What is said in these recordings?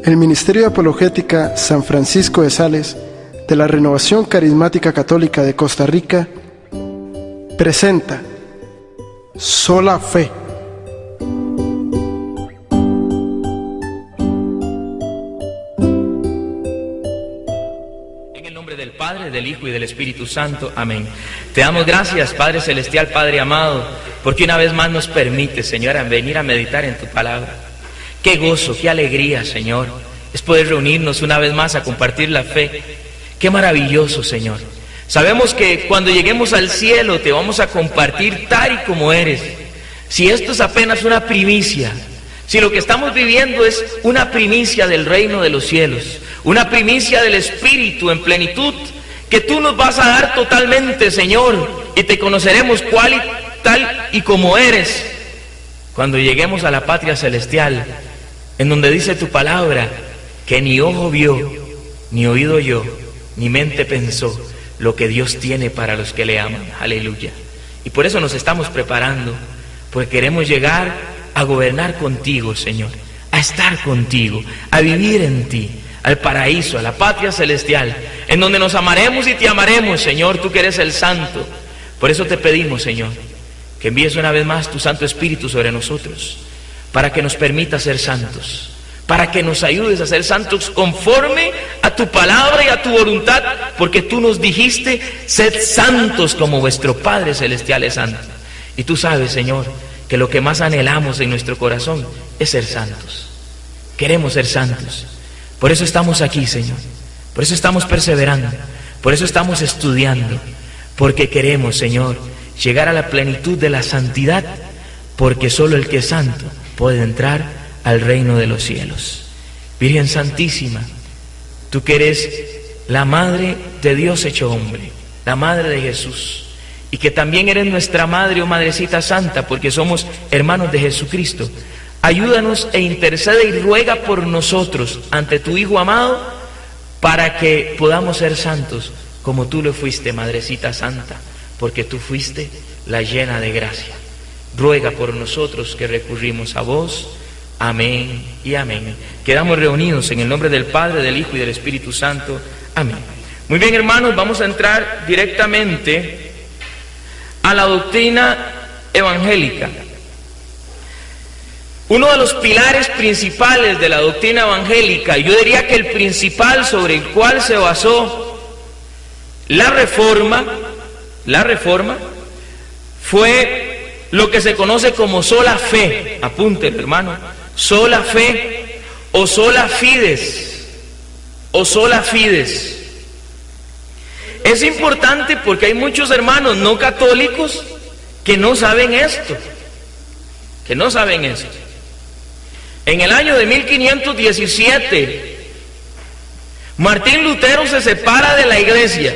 El Ministerio de Apologética San Francisco de Sales de la Renovación Carismática Católica de Costa Rica presenta Sola Fe. En el nombre del Padre, del Hijo y del Espíritu Santo. Amén. Te damos gracias, Padre Celestial, Padre amado, porque una vez más nos permite, Señor, venir a meditar en tu palabra. Qué gozo, qué alegría, Señor, es poder reunirnos una vez más a compartir la fe. Qué maravilloso, Señor. Sabemos que cuando lleguemos al cielo te vamos a compartir tal y como eres. Si esto es apenas una primicia, si lo que estamos viviendo es una primicia del reino de los cielos, una primicia del Espíritu en plenitud, que tú nos vas a dar totalmente, Señor, y te conoceremos tal y como eres, cuando lleguemos a la patria celestial, en donde dice tu palabra, que ni ojo vio, ni oído oyó, ni mente pensó lo que Dios tiene para los que le aman. Aleluya. Y por eso nos estamos preparando, porque queremos llegar a gobernar contigo, Señor, a estar contigo, a vivir en ti, al paraíso, a la patria celestial, en donde nos amaremos y te amaremos, Señor, tú que eres el Santo. Por eso te pedimos, Señor, que envíes una vez más tu Santo Espíritu sobre nosotros, para que nos permita ser santos, para que nos ayudes a ser santos conforme a tu palabra y a tu voluntad, porque tú nos dijiste, sed santos como vuestro Padre Celestial es santo. Y tú sabes, Señor, que lo que más anhelamos en nuestro corazón es ser santos. Queremos ser santos. Por eso estamos aquí, Señor. Por eso estamos perseverando. Por eso estamos estudiando. Porque queremos, Señor, llegar a la plenitud de la santidad, porque solo el que es santo puede entrar al reino de los cielos. Virgen Santísima, tú que eres la Madre de Dios hecho hombre, la Madre de Jesús, y que también eres nuestra Madre, oh Madrecita Santa, porque somos hermanos de Jesucristo, ayúdanos e intercede y ruega por nosotros ante tu Hijo amado, para que podamos ser santos como tú lo fuiste, Madrecita Santa, porque tú fuiste la llena de gracia. Ruega por nosotros que recurrimos a vos. Amén y amén. Quedamos reunidos en el nombre del Padre, del Hijo y del Espíritu Santo. Amén. Muy bien, hermanos, vamos a entrar directamente a la doctrina evangélica. Uno de los pilares principales de la doctrina evangélica, yo diría que el principal sobre el cual se basó la reforma, fue lo que se conoce como sola fe. Apúntelo, hermano. Sola fe o sola fides, o sola fides. Es importante porque hay muchos hermanos no católicos que no saben esto, En el año de 1517, Martín Lutero se separa de la iglesia.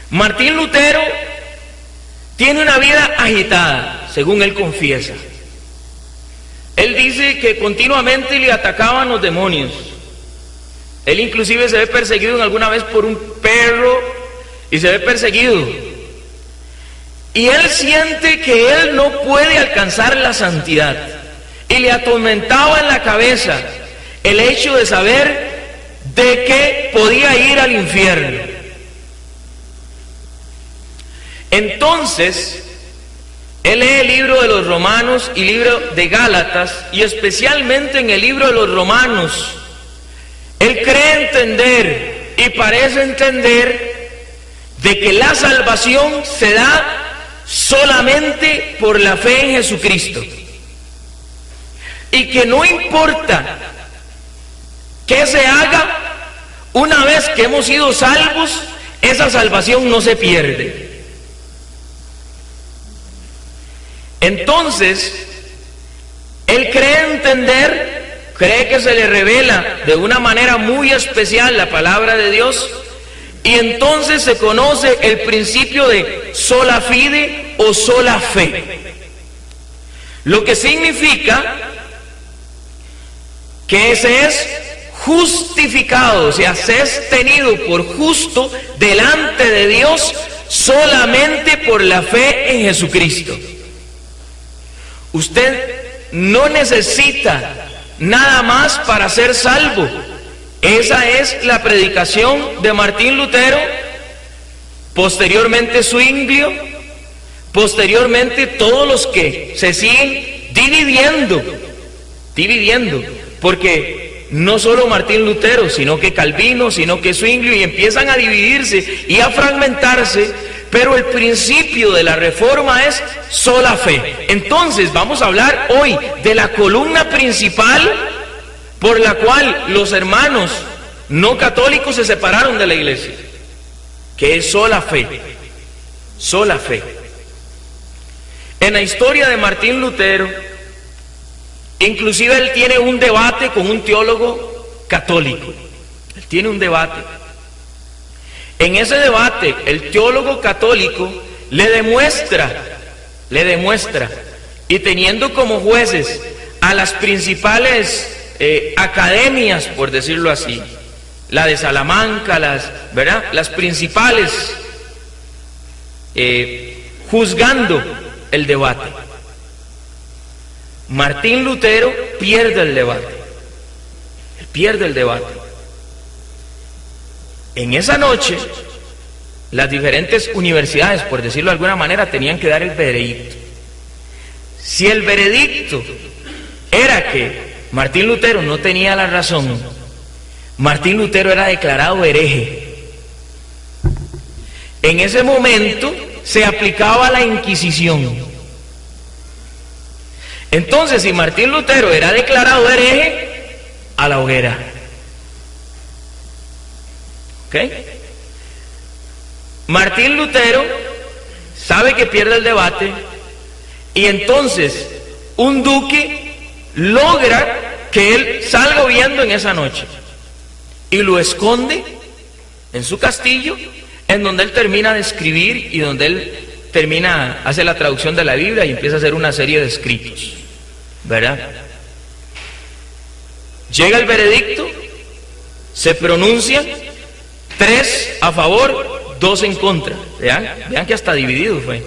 Martín Lutero tiene una vida agitada, según él confiesa. Él dice que continuamente le atacaban los demonios. Él inclusive se ve perseguido alguna vez por un perro y se ve perseguido. Y él siente que él no puede alcanzar la santidad. Y le atormentaba en la cabeza el hecho de saber de que podía ir al infierno. Entonces, él lee el libro de los Romanos y libro de Gálatas, y especialmente en el libro de los Romanos, él cree entender y parece entender de que la salvación se da solamente por la fe en Jesucristo, y que no importa qué se haga, una vez que hemos sido salvos, esa salvación no se pierde. Entonces, él cree entender, cree que se le revela de una manera muy especial la palabra de Dios, y entonces se conoce el principio de sola fide o sola fe, lo que significa que se es justificado, o sea, se es tenido por justo delante de Dios solamente por la fe en Jesucristo. Usted no necesita nada más para ser salvo. Esa es la predicación de Martín Lutero, posteriormente Zwinglio, posteriormente todos los que se siguen dividiendo, porque no solo Martín Lutero, sino que Calvino, sino que Zwinglio, y empiezan a dividirse y a fragmentarse, pero el principio de la reforma es sola fe. Entonces vamos a hablar hoy de la columna principal por la cual los hermanos no católicos se separaron de la iglesia, que es sola fe, sola fe. En la historia de Martín Lutero, inclusive él tiene un debate con un teólogo católico. Él tiene un debate. En ese debate, el teólogo católico le demuestra, y teniendo como jueces a las principales academias, por decirlo así, la de Salamanca, las principales, juzgando el debate. Martín Lutero pierde el debate. Él pierde el debate. En esa noche, las diferentes universidades, por decirlo de alguna manera, tenían que dar el veredicto. Si el veredicto era que Martín Lutero no tenía la razón, Martín Lutero era declarado hereje. En ese momento se aplicaba la Inquisición. Entonces, si Martín Lutero era declarado hereje, a la hoguera. ¿Ok? Martín Lutero sabe que pierde el debate y entonces un duque logra que él salga huyendo en esa noche y lo esconde en su castillo, en donde él termina de escribir y donde él hace la traducción de la Biblia y empieza a hacer una serie de escritos, ¿verdad? Llega el veredicto, se pronuncian 3 a favor, 2 en contra. Vean que hasta dividido fue.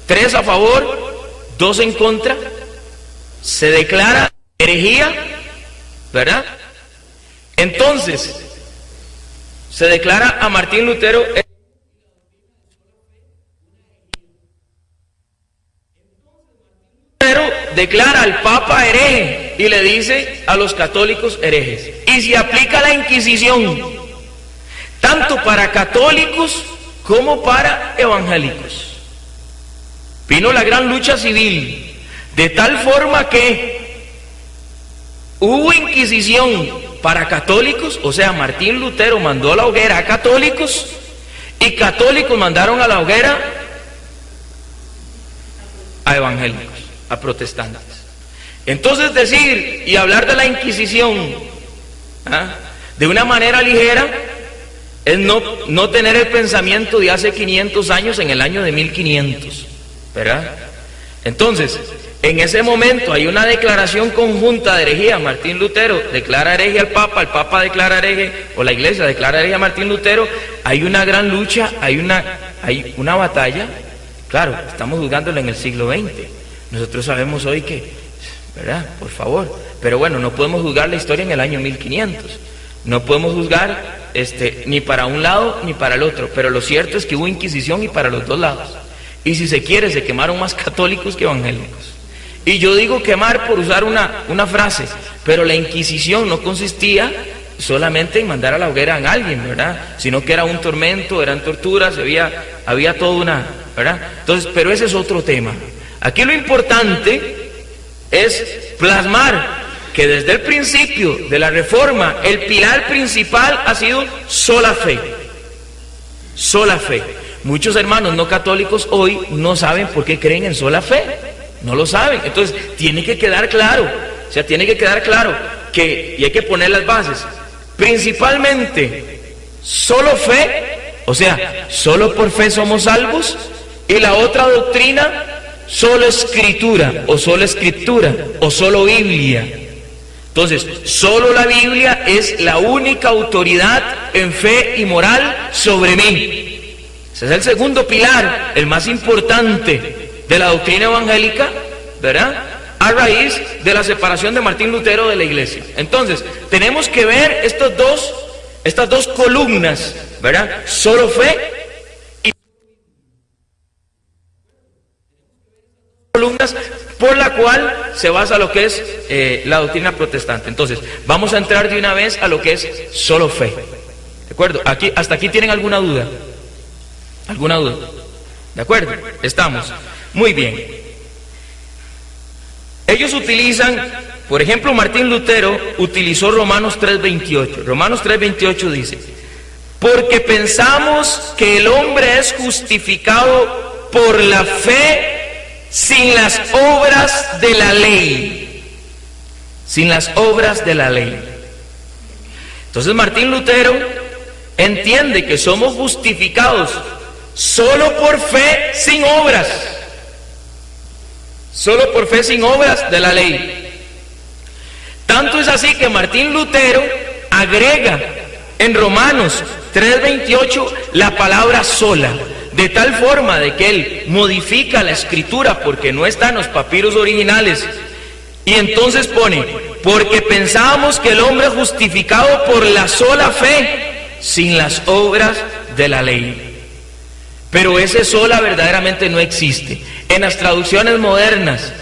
3 a favor, 2 en contra. Se declara herejía, ¿verdad? Entonces, se declara a Martín Lutero. Lutero declara al Papa hereje y le dice a los católicos herejes. Y se aplica la Inquisición, tanto para católicos como para evangélicos. Vino la gran lucha civil, de tal forma que hubo Inquisición para católicos, o sea, Martín Lutero mandó a la hoguera a católicos y católicos mandaron a la hoguera a evangélicos, a protestantes. Entonces decir y hablar de la Inquisición de una manera ligera es no tener el pensamiento de hace 500 años en el año de 1500, ¿verdad? Entonces, en ese momento hay una declaración conjunta de herejía. Martín Lutero declara hereje al Papa, el Papa declara hereje, o la Iglesia declara hereje a Martín Lutero. Hay una gran lucha, hay una batalla. Claro, estamos juzgándolo en el siglo XX. Nosotros sabemos hoy que, ¿verdad? Por favor. Pero bueno, no podemos juzgar la historia en el año 1500. No podemos juzgar ni para un lado ni para el otro. Pero lo cierto es que hubo Inquisición y para los dos lados. Y si se quiere, se quemaron más católicos que evangélicos. Y yo digo quemar por usar una frase, pero la Inquisición no consistía solamente en mandar a la hoguera a alguien, ¿verdad? Sino que era un tormento, eran torturas, había toda una, ¿verdad? Entonces, pero ese es otro tema. Aquí lo importante es plasmar que desde el principio de la reforma, el pilar principal ha sido sola fe. Sola fe. Muchos hermanos no católicos hoy no saben por qué creen en sola fe. No lo saben. Entonces, tiene que quedar claro. O sea, tiene que quedar claro que, y hay que poner las bases. Principalmente, solo fe, o sea, solo por fe somos salvos. Y la otra doctrina, solo escritura, o solo Biblia. Entonces, solo la Biblia es la única autoridad en fe y moral sobre mí. Ese es el segundo pilar, el más importante de la doctrina evangélica, ¿verdad? a raíz de la separación de Martín Lutero de la iglesia. Entonces, tenemos que ver estas dos columnas, ¿verdad? Solo fe y columnas por la cual se basa lo que es la doctrina protestante. Entonces, vamos a entrar de una vez a lo que es solo fe. ¿De acuerdo? ¿Hasta aquí tienen alguna duda? ¿Alguna duda? ¿De acuerdo? Estamos. Muy bien. Ellos utilizan, por ejemplo, Martín Lutero utilizó Romanos 3:28. Romanos 3:28 dice: porque pensamos que el hombre es justificado por la fe sin las obras de la ley. Sin las obras de la ley. Entonces Martín Lutero entiende que somos justificados solo por fe sin obras. Solo por fe sin obras de la ley. Tanto es así que Martín Lutero agrega en Romanos 3:28 la palabra sola, de tal forma de que él modifica la escritura porque no está en los papiros originales, y entonces pone: porque pensábamos que el hombre es justificado por la sola fe sin las obras de la ley. Pero ese sola verdaderamente no existe. En las traducciones modernas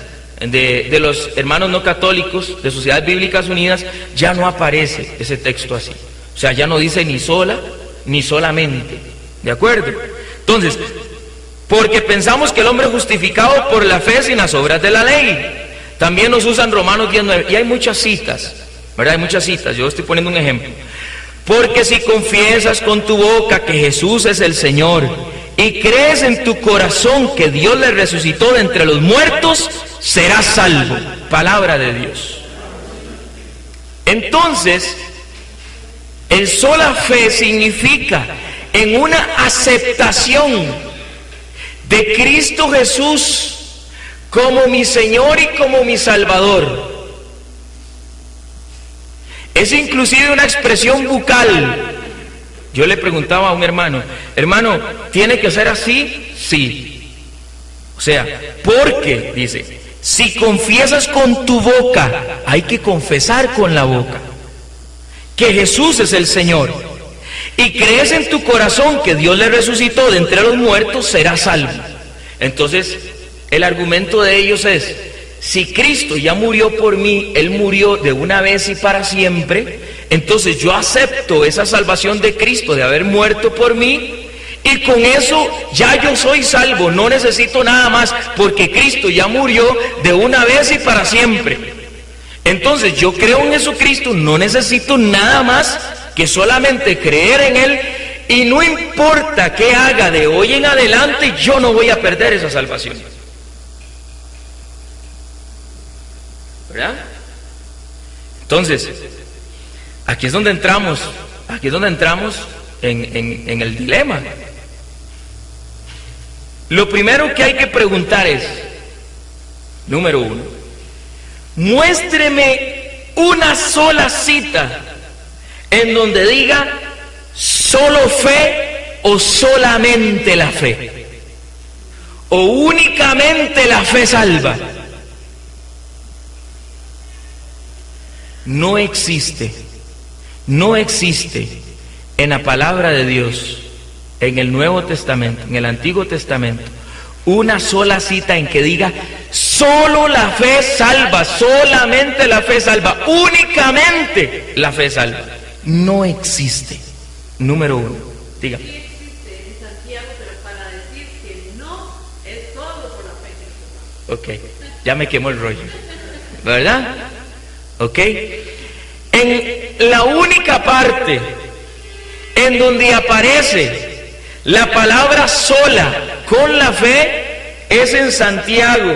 de los hermanos no católicos de Sociedades Bíblicas Unidas ya no aparece ese texto así. O sea, ya no dice ni sola ni solamente. ¿De acuerdo? Entonces, porque pensamos que el hombre es justificado por la fe sin las obras de la ley. También nos usan Romanos 10:9. Y hay muchas citas, ¿verdad? Hay muchas citas. Yo estoy poniendo un ejemplo. Porque si confiesas con tu boca que Jesús es el Señor y crees en tu corazón que Dios le resucitó de entre los muertos, serás salvo. Palabra de Dios. Entonces, el sola fe significa en una aceptación de Cristo Jesús como mi Señor y como mi Salvador. Es inclusive una expresión bucal. Yo le preguntaba a un hermano: hermano, ¿tiene que ser así? Sí. O sea, porque, dice, si confiesas con tu boca, hay que confesar con la boca que Jesús es el Señor, y crees en tu corazón que Dios le resucitó de entre los muertos, serás salvo. Entonces, el argumento de ellos es: si Cristo ya murió por mí, Él murió de una vez y para siempre, entonces yo acepto esa salvación de Cristo de haber muerto por mí, y con eso ya yo soy salvo, no necesito nada más, porque Cristo ya murió de una vez y para siempre. Entonces yo creo en Jesucristo, no necesito nada más que solamente creer en Él, y no importa qué haga de hoy en adelante, yo no voy a perder esa salvación. ¿Verdad? Entonces, aquí es donde entramos en el dilema. Lo primero que hay que preguntar es, número uno, muéstreme una sola cita en donde diga solo fe o solamente la fe, o únicamente la fe salva. No existe en la palabra de Dios, en el Nuevo Testamento, en el Antiguo Testamento, una sola cita en que diga solo la fe salva, solamente la fe salva, únicamente la fe salva. No existe. Número uno, diga. Sí existe en Santiago, pero para decir que no es solo por la fe. Ok, ya me quemó el rollo, ¿verdad? Ok. En la única parte en donde aparece la palabra sola con la fe es en Santiago,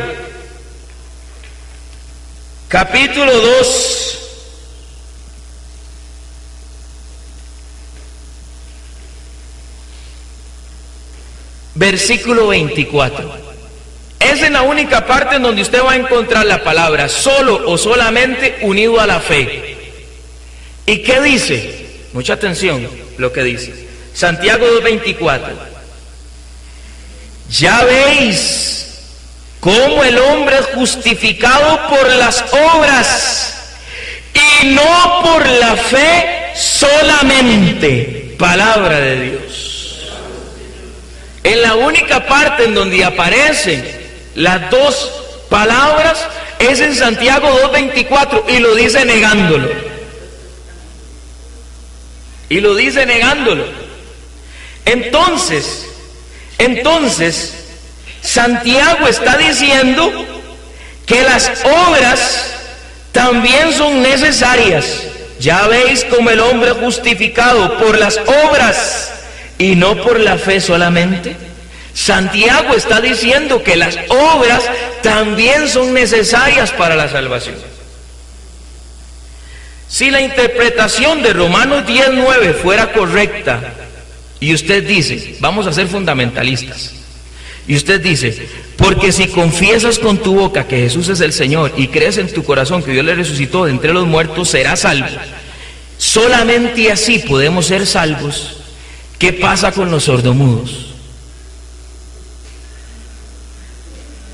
capítulo 2. Versículo 24. Es en la única parte en donde usted va a encontrar la palabra solo o solamente unido a la fe. ¿Y qué dice? Mucha atención lo que dice. Santiago 2:24. Ya veis como el hombre es justificado por las obras y no por la fe solamente. Palabra de Dios. En la única parte en donde aparecen las dos palabras es en Santiago 2:24 y lo dice negándolo. Y lo dice negándolo. Entonces, Santiago está diciendo que las obras también son necesarias. Ya veis como el hombre justificado por las obras y no por la fe solamente. Santiago está diciendo que las obras también son necesarias para la salvación. Si la interpretación de Romanos 10:9 fuera correcta, y usted dice, vamos a ser fundamentalistas, y usted dice, porque si confiesas con tu boca que Jesús es el Señor y crees en tu corazón que Dios le resucitó de entre los muertos, serás salvo. Solamente así podemos ser salvos. ¿Qué pasa con los sordomudos?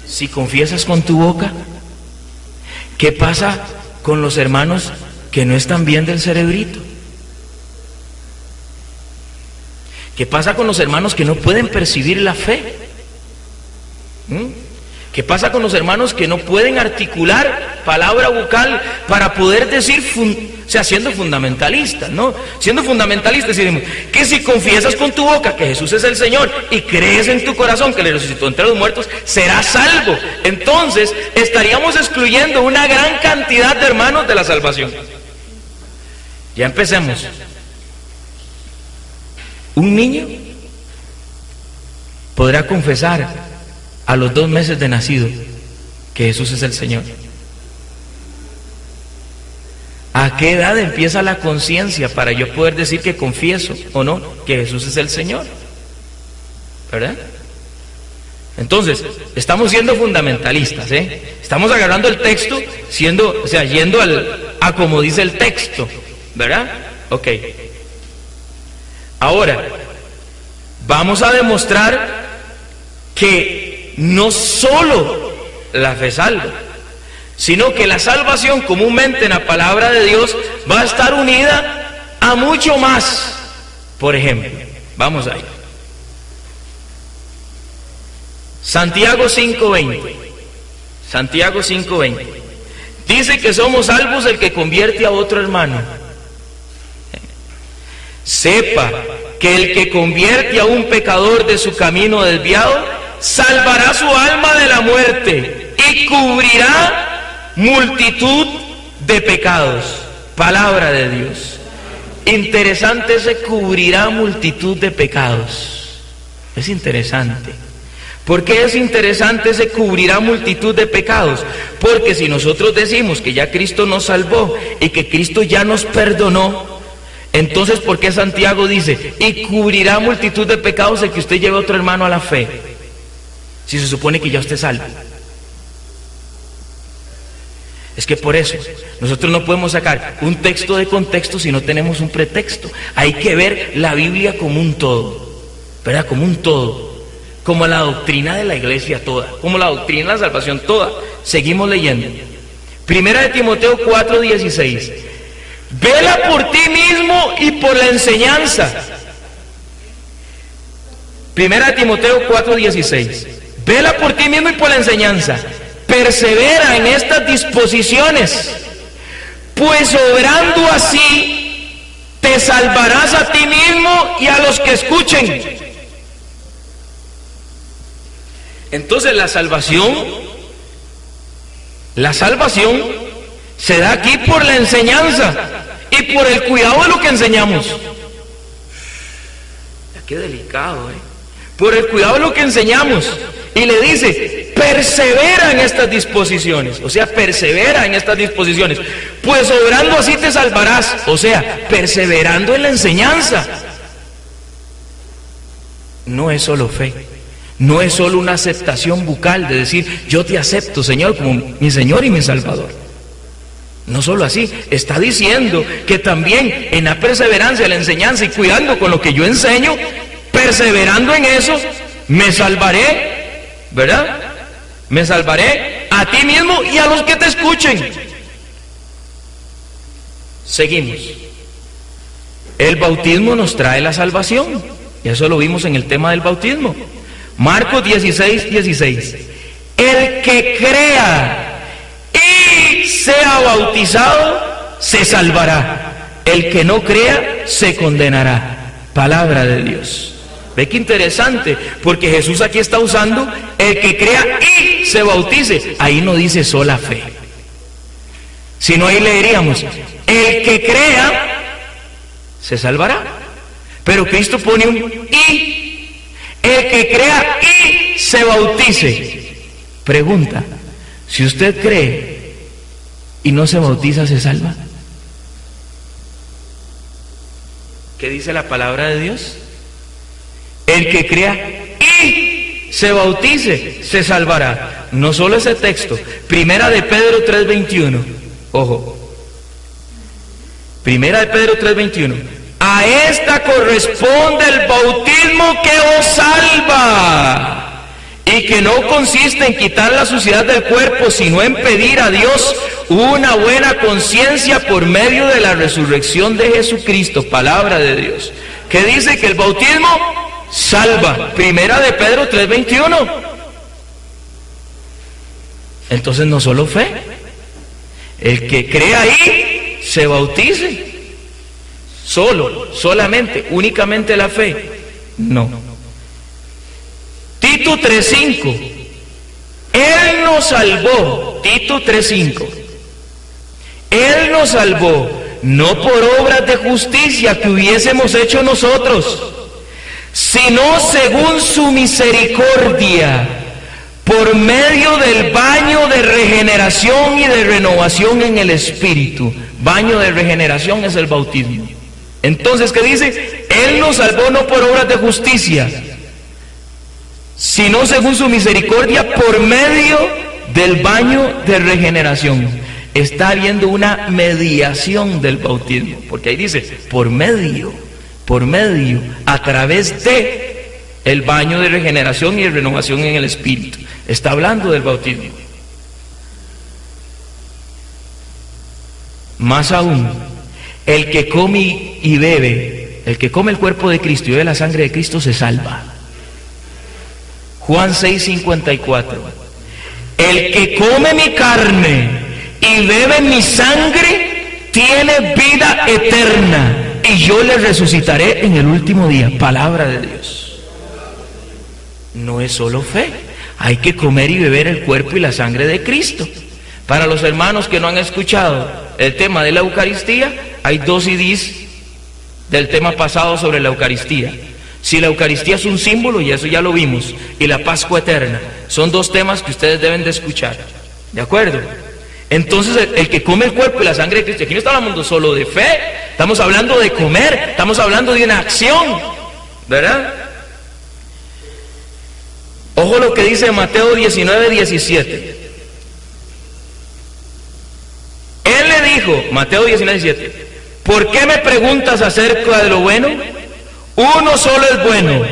Si confiesas con tu boca, ¿qué pasa con los hermanos que no están bien del cerebrito? ¿Qué pasa con los hermanos que no pueden percibir la fe? ¿Qué pasa con los hermanos que no pueden articular palabra bucal para poder decir, siendo fundamentalistas, ¿no? Siendo fundamentalistas decimos que si confiesas con tu boca que Jesús es el Señor y crees en tu corazón que le resucitó entre los muertos, serás salvo. Entonces estaríamos excluyendo una gran cantidad de hermanos de la salvación. Ya empecemos. Un niño podrá confesar a los 2 meses de nacido que Jesús es el Señor. ¿A qué edad empieza la conciencia para yo poder decir que confieso o no que Jesús es el Señor? ¿Verdad? Entonces, estamos siendo fundamentalistas, Estamos agarrando el texto, yendo a como dice el texto, ¿verdad? Ok. Ahora, vamos a demostrar que no solo la fe salva, sino que la salvación comúnmente en la palabra de Dios va a estar unida a mucho más. Por ejemplo, vamos ahí. Santiago 5:20. Santiago 5:20. Dice que somos salvos el que convierte a otro hermano. Sepa que el que convierte a un pecador de su camino desviado salvará su alma de la muerte y cubrirá multitud de pecados. Palabra de Dios. Interesante ese cubrirá multitud de pecados. Es interesante. ¿Por qué es interesante ese cubrirá multitud de pecados? Porque si nosotros decimos que ya Cristo nos salvó y que Cristo ya nos perdonó, entonces ¿por qué Santiago dice y cubrirá multitud de pecados el que usted lleve a otro hermano a la fe? Si se supone que ya usted es salvo. Es que por eso nosotros no podemos sacar un texto de contexto si no tenemos un pretexto. Hay que ver la Biblia como un todo, ¿verdad? Como un todo, como la doctrina de la iglesia toda, como la doctrina de la salvación toda. Seguimos leyendo. Primera de Timoteo 4:16. Vela por ti mismo y por la enseñanza. Primera de Timoteo 4:16. Vela por ti mismo y por la enseñanza. Persevera en estas disposiciones, pues obrando así te salvarás a ti mismo y a los que escuchen. Entonces la salvación se da aquí por la enseñanza y por el cuidado de lo que enseñamos. Qué delicado, Por el cuidado de lo que enseñamos. Y le dice, persevera en estas disposiciones. O sea, persevera en estas disposiciones. Pues obrando así te salvarás. O sea, perseverando en la enseñanza. No es solo fe. No es solo una aceptación bucal de decir, yo te acepto, Señor, como mi Señor y mi Salvador. No solo así, está diciendo que también en la perseverancia, la enseñanza y cuidando con lo que yo enseño, perseverando en eso, me salvaré, ¿verdad? Me salvaré a ti mismo y a los que te escuchen. Seguimos. El bautismo nos trae la salvación. Y eso lo vimos en el tema del bautismo. Marcos 16:16. El que crea y sea bautizado se salvará. El que no crea se condenará. Palabra de Dios. Ve qué interesante, porque Jesús aquí está usando el que crea y se bautice. Ahí no dice sola fe. Si no, ahí leeríamos, el que crea se salvará. Pero Cristo pone un y. El que crea y se bautice. Pregunta, si usted cree y no se bautiza, ¿se salva? ¿Qué dice la palabra de Dios? El que crea y se bautice, se salvará. No solo ese texto, Primera de Pedro 3:21. Ojo. Primera de Pedro 3:21. A esta corresponde el bautismo que os salva, y que no consiste en quitar la suciedad del cuerpo, sino en pedir a Dios una buena conciencia por medio de la resurrección de Jesucristo. Palabra de Dios, que dice que el bautismo salva. Primera de Pedro 3:21. Entonces no solo fe. El que crea ahí se bautice. Solamente, únicamente la fe. No. Tito 3:5. Él nos salvó. Tito 3:5. Él nos salvó, no por obras de justicia que hubiésemos hecho nosotros, sino según su misericordia, por medio del baño de regeneración y de renovación en el Espíritu. Baño de regeneración es el bautismo. Entonces, ¿qué dice? Él nos salvó no por obras de justicia, sino según su misericordia, por medio del baño de regeneración. Está habiendo una mediación del bautismo, porque ahí dice, por medio, a través de el baño de regeneración y de renovación en el Espíritu. Está hablando del bautismo. Más aún, el que come y bebe, el que come el cuerpo de Cristo y bebe la sangre de Cristo se salva. Juan 6:54. El que come mi carne y bebe mi sangre tiene vida eterna, y yo le resucitaré en el último día. Palabra de Dios. No es solo fe, hay que comer y beber el cuerpo y la sangre de Cristo. Para los hermanos que no han escuchado el tema de la Eucaristía, hay 2 CDs del tema pasado sobre la Eucaristía. Si la Eucaristía es un símbolo, y eso ya lo vimos, y la Pascua eterna, son 2 temas que ustedes deben de escuchar. ¿De acuerdo? Entonces, el que come el cuerpo y la sangre de Cristo, aquí no está hablando solo de fe, estamos hablando de comer, estamos hablando de una acción, ¿verdad? Ojo lo que dice Mateo 19:17. Él le dijo, Mateo 19:17, ¿por qué me preguntas acerca de lo bueno? Uno solo es bueno,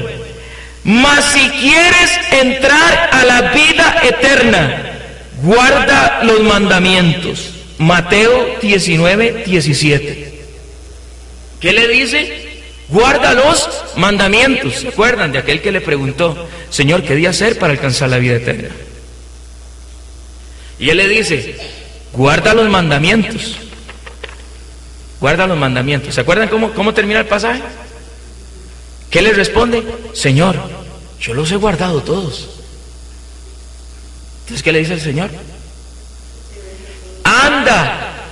mas si quieres entrar a la vida eterna, guarda los mandamientos. Mateo 19:17. ¿Qué le dice? Guarda los mandamientos. ¿Se acuerdan de aquel que le preguntó, Señor, qué día hacer para alcanzar la vida eterna? Y él le dice, guarda los mandamientos. Guarda los mandamientos. ¿Se acuerdan cómo termina el pasaje? ¿Qué le responde? Señor, yo los he guardado todos. Entonces, ¿qué le dice el Señor? Anda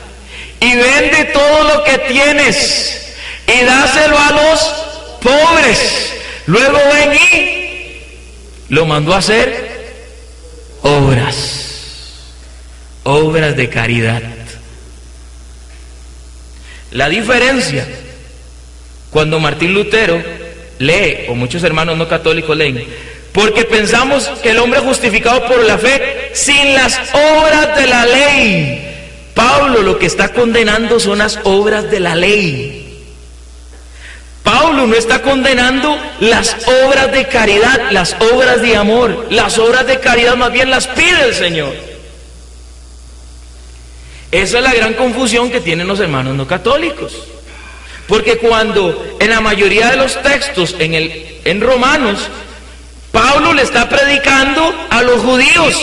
y vende todo lo que tienes y dáselo a los pobres. Luego ven y lo mandó a hacer obras de caridad. La diferencia, cuando Martín Lutero lee, o muchos hermanos no católicos leen, porque pensamos que el hombre es justificado por la fe sin las obras de la ley. Pablo lo que está condenando son las obras de la ley. Pablo Pablo no está condenando las obras de caridad, las obras de amor. Las obras de caridad más bien las pide el Señor. Esa es la gran confusión que tienen los hermanos no católicos. Porque cuando en la mayoría de los textos en Romanos, Pablo le está predicando a los judíos,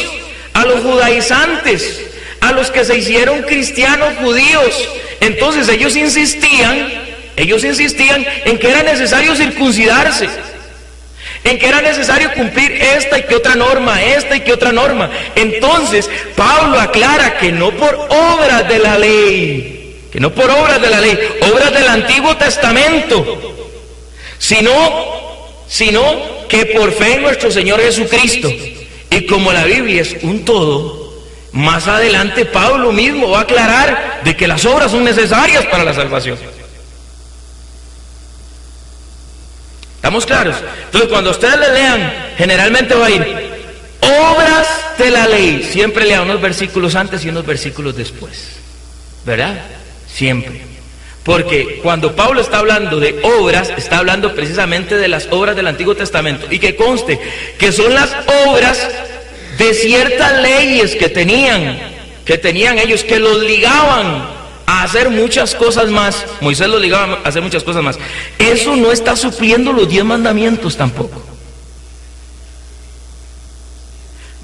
a los judaizantes, a los que se hicieron cristianos judíos. Entonces ellos insistían en que era necesario circuncidarse, en que era necesario cumplir esta y que otra norma. Entonces Pablo aclara que no por obras de la ley, obras del Antiguo Testamento, sino que por fe en nuestro Señor Jesucristo. Y como la Biblia es un todo, más adelante Pablo mismo va a aclarar de que las obras son necesarias para la salvación. ¿Estamos claros? Entonces cuando ustedes le lean, generalmente va a ir obras de la ley. Siempre lea unos versículos antes y unos versículos después, ¿verdad? Siempre. Porque cuando Pablo está hablando de obras, está hablando precisamente de las obras del Antiguo Testamento. Y que conste que son las obras de ciertas leyes que tenían ellos, que los ligaban a hacer muchas cosas más. Moisés los ligaba a hacer muchas cosas más. Eso no está supliendo los 10 mandamientos tampoco.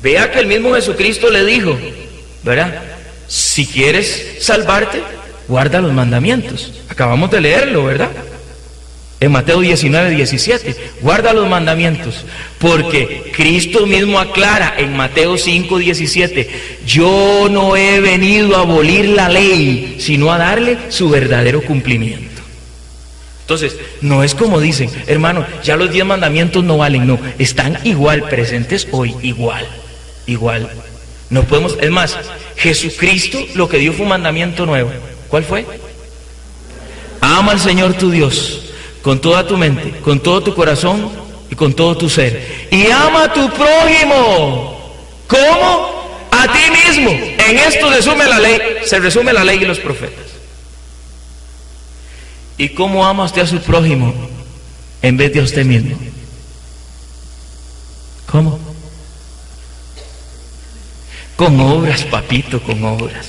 Vea que el mismo Jesucristo le dijo, ¿verdad? Si quieres salvarte, guarda los mandamientos. Acabamos de leerlo, ¿verdad? En Mateo 19:17, guarda los mandamientos, porque Cristo mismo aclara en Mateo 5:17, yo no he venido a abolir la ley, sino a darle su verdadero cumplimiento. Entonces, no es como dicen, hermano, ya los 10 mandamientos no valen, no, están igual presentes hoy, igual. No podemos, es más, Jesucristo lo que dio fue un mandamiento nuevo. ¿Cuál fue? Ama al Señor tu Dios con toda tu mente, con todo tu corazón y con todo tu ser. Y ama a tu prójimo. ¿Cómo? A ti mismo. En esto se resume la ley y los profetas. ¿Y cómo ama usted a su prójimo en vez de a usted mismo? ¿Cómo? Con obras, papito, con obras.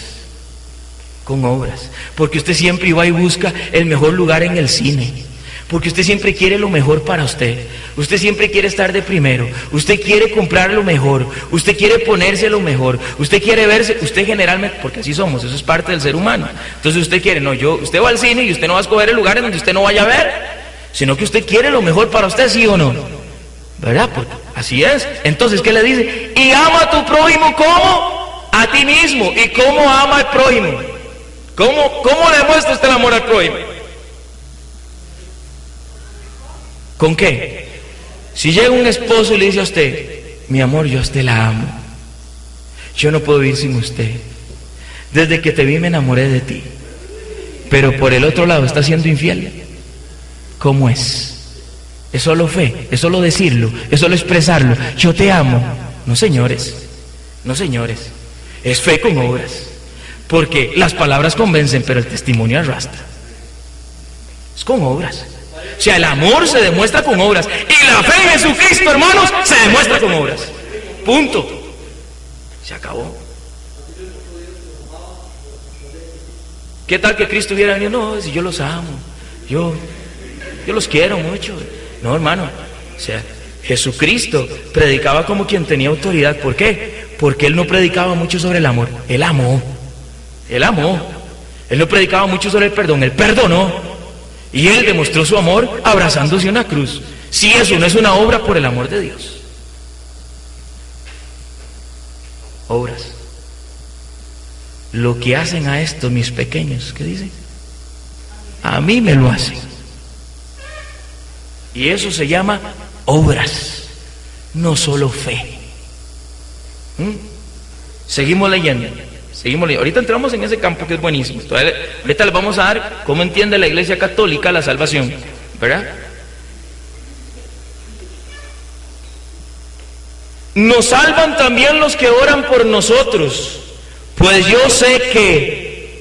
Porque usted siempre va y busca el mejor lugar en el cine. Porque usted siempre quiere lo mejor para usted. Usted siempre quiere estar de primero. Usted quiere comprar lo mejor. Usted quiere ponerse lo mejor. Usted quiere verse, usted generalmente, porque así somos, eso es parte del ser humano. Entonces usted quiere, usted va al cine y usted no va a escoger el lugar en donde usted no vaya a ver, sino que usted quiere lo mejor para usted, ¿sí o no? ¿Verdad? Porque así es. Entonces, ¿qué le dice? Y ama a tu prójimo, ¿cómo? A ti mismo. ¿Y cómo ama al prójimo? ¿Cómo le muestra usted el amor al prójimo? ¿Con qué? Si llega un esposo y le dice a usted, mi amor, yo a usted la amo, yo no puedo vivir sin usted, desde que te vi me enamoré de ti, pero por el otro lado está siendo infiel, ¿cómo es? ¿Es solo fe? ¿Es solo decirlo? ¿Es solo expresarlo? Yo te amo. No, señores, es fe con obras. Porque las palabras convencen, pero el testimonio arrastra. Es con obras. O sea, el amor se demuestra con obras. Y la fe en Jesucristo, hermanos, se demuestra con obras. Punto. Se acabó. ¿Qué tal que Cristo hubiera venido? No, si yo los amo. Yo los quiero mucho. No, hermano. O sea, Jesucristo predicaba como quien tenía autoridad. ¿Por qué? Porque Él no predicaba mucho sobre el amor. Él amó. Él no predicaba mucho sobre el perdón, Él perdonó. Y Él demostró su amor abrazándose a una cruz. Si eso no es una obra por el amor de Dios. Obras. Lo que hacen a estos mis pequeños, ¿qué dicen? A mí me lo hacen. Y eso se llama obras, no solo fe. Seguimos leyendo. Ahorita entramos en ese campo que es buenísimo. Ahorita les vamos a dar cómo entiende la Iglesia Católica la salvación, ¿verdad? Nos salvan también los que oran por nosotros, pues yo sé que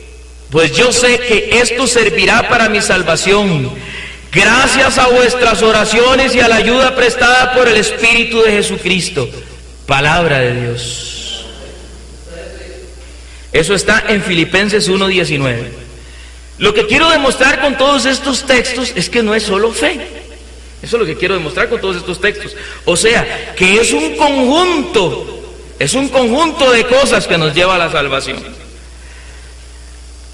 esto servirá para mi salvación, gracias a vuestras oraciones y a la ayuda prestada por el Espíritu de Jesucristo. Palabra de Dios. Eso está en Filipenses 1:19. Lo que quiero demostrar con todos estos textos es que no es solo fe. Eso es lo que quiero demostrar con todos estos textos. O sea, que es un conjunto de cosas que nos lleva a la salvación.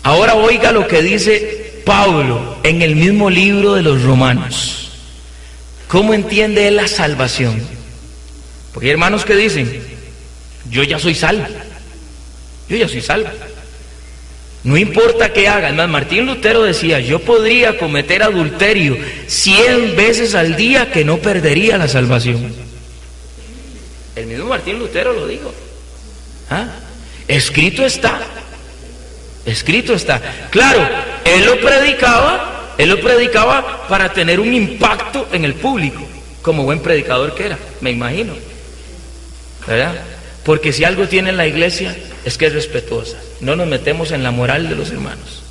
Ahora oiga lo que dice Pablo en el mismo libro de los Romanos. ¿Cómo entiende él la salvación? Porque hay hermanos que dicen, yo ya soy salvo. Yo ya soy salvo. No importa qué haga. Además, Martín Lutero decía, yo podría cometer adulterio 100 veces al día que no perdería la salvación. El mismo Martín Lutero lo dijo. ¿Ah? Escrito está. Escrito está. Claro, él lo predicaba para tener un impacto en el público, como buen predicador que era, me imagino. ¿Verdad? Porque si algo tiene la iglesia es que es respetuosa. No nos metemos en la moral de los hermanos.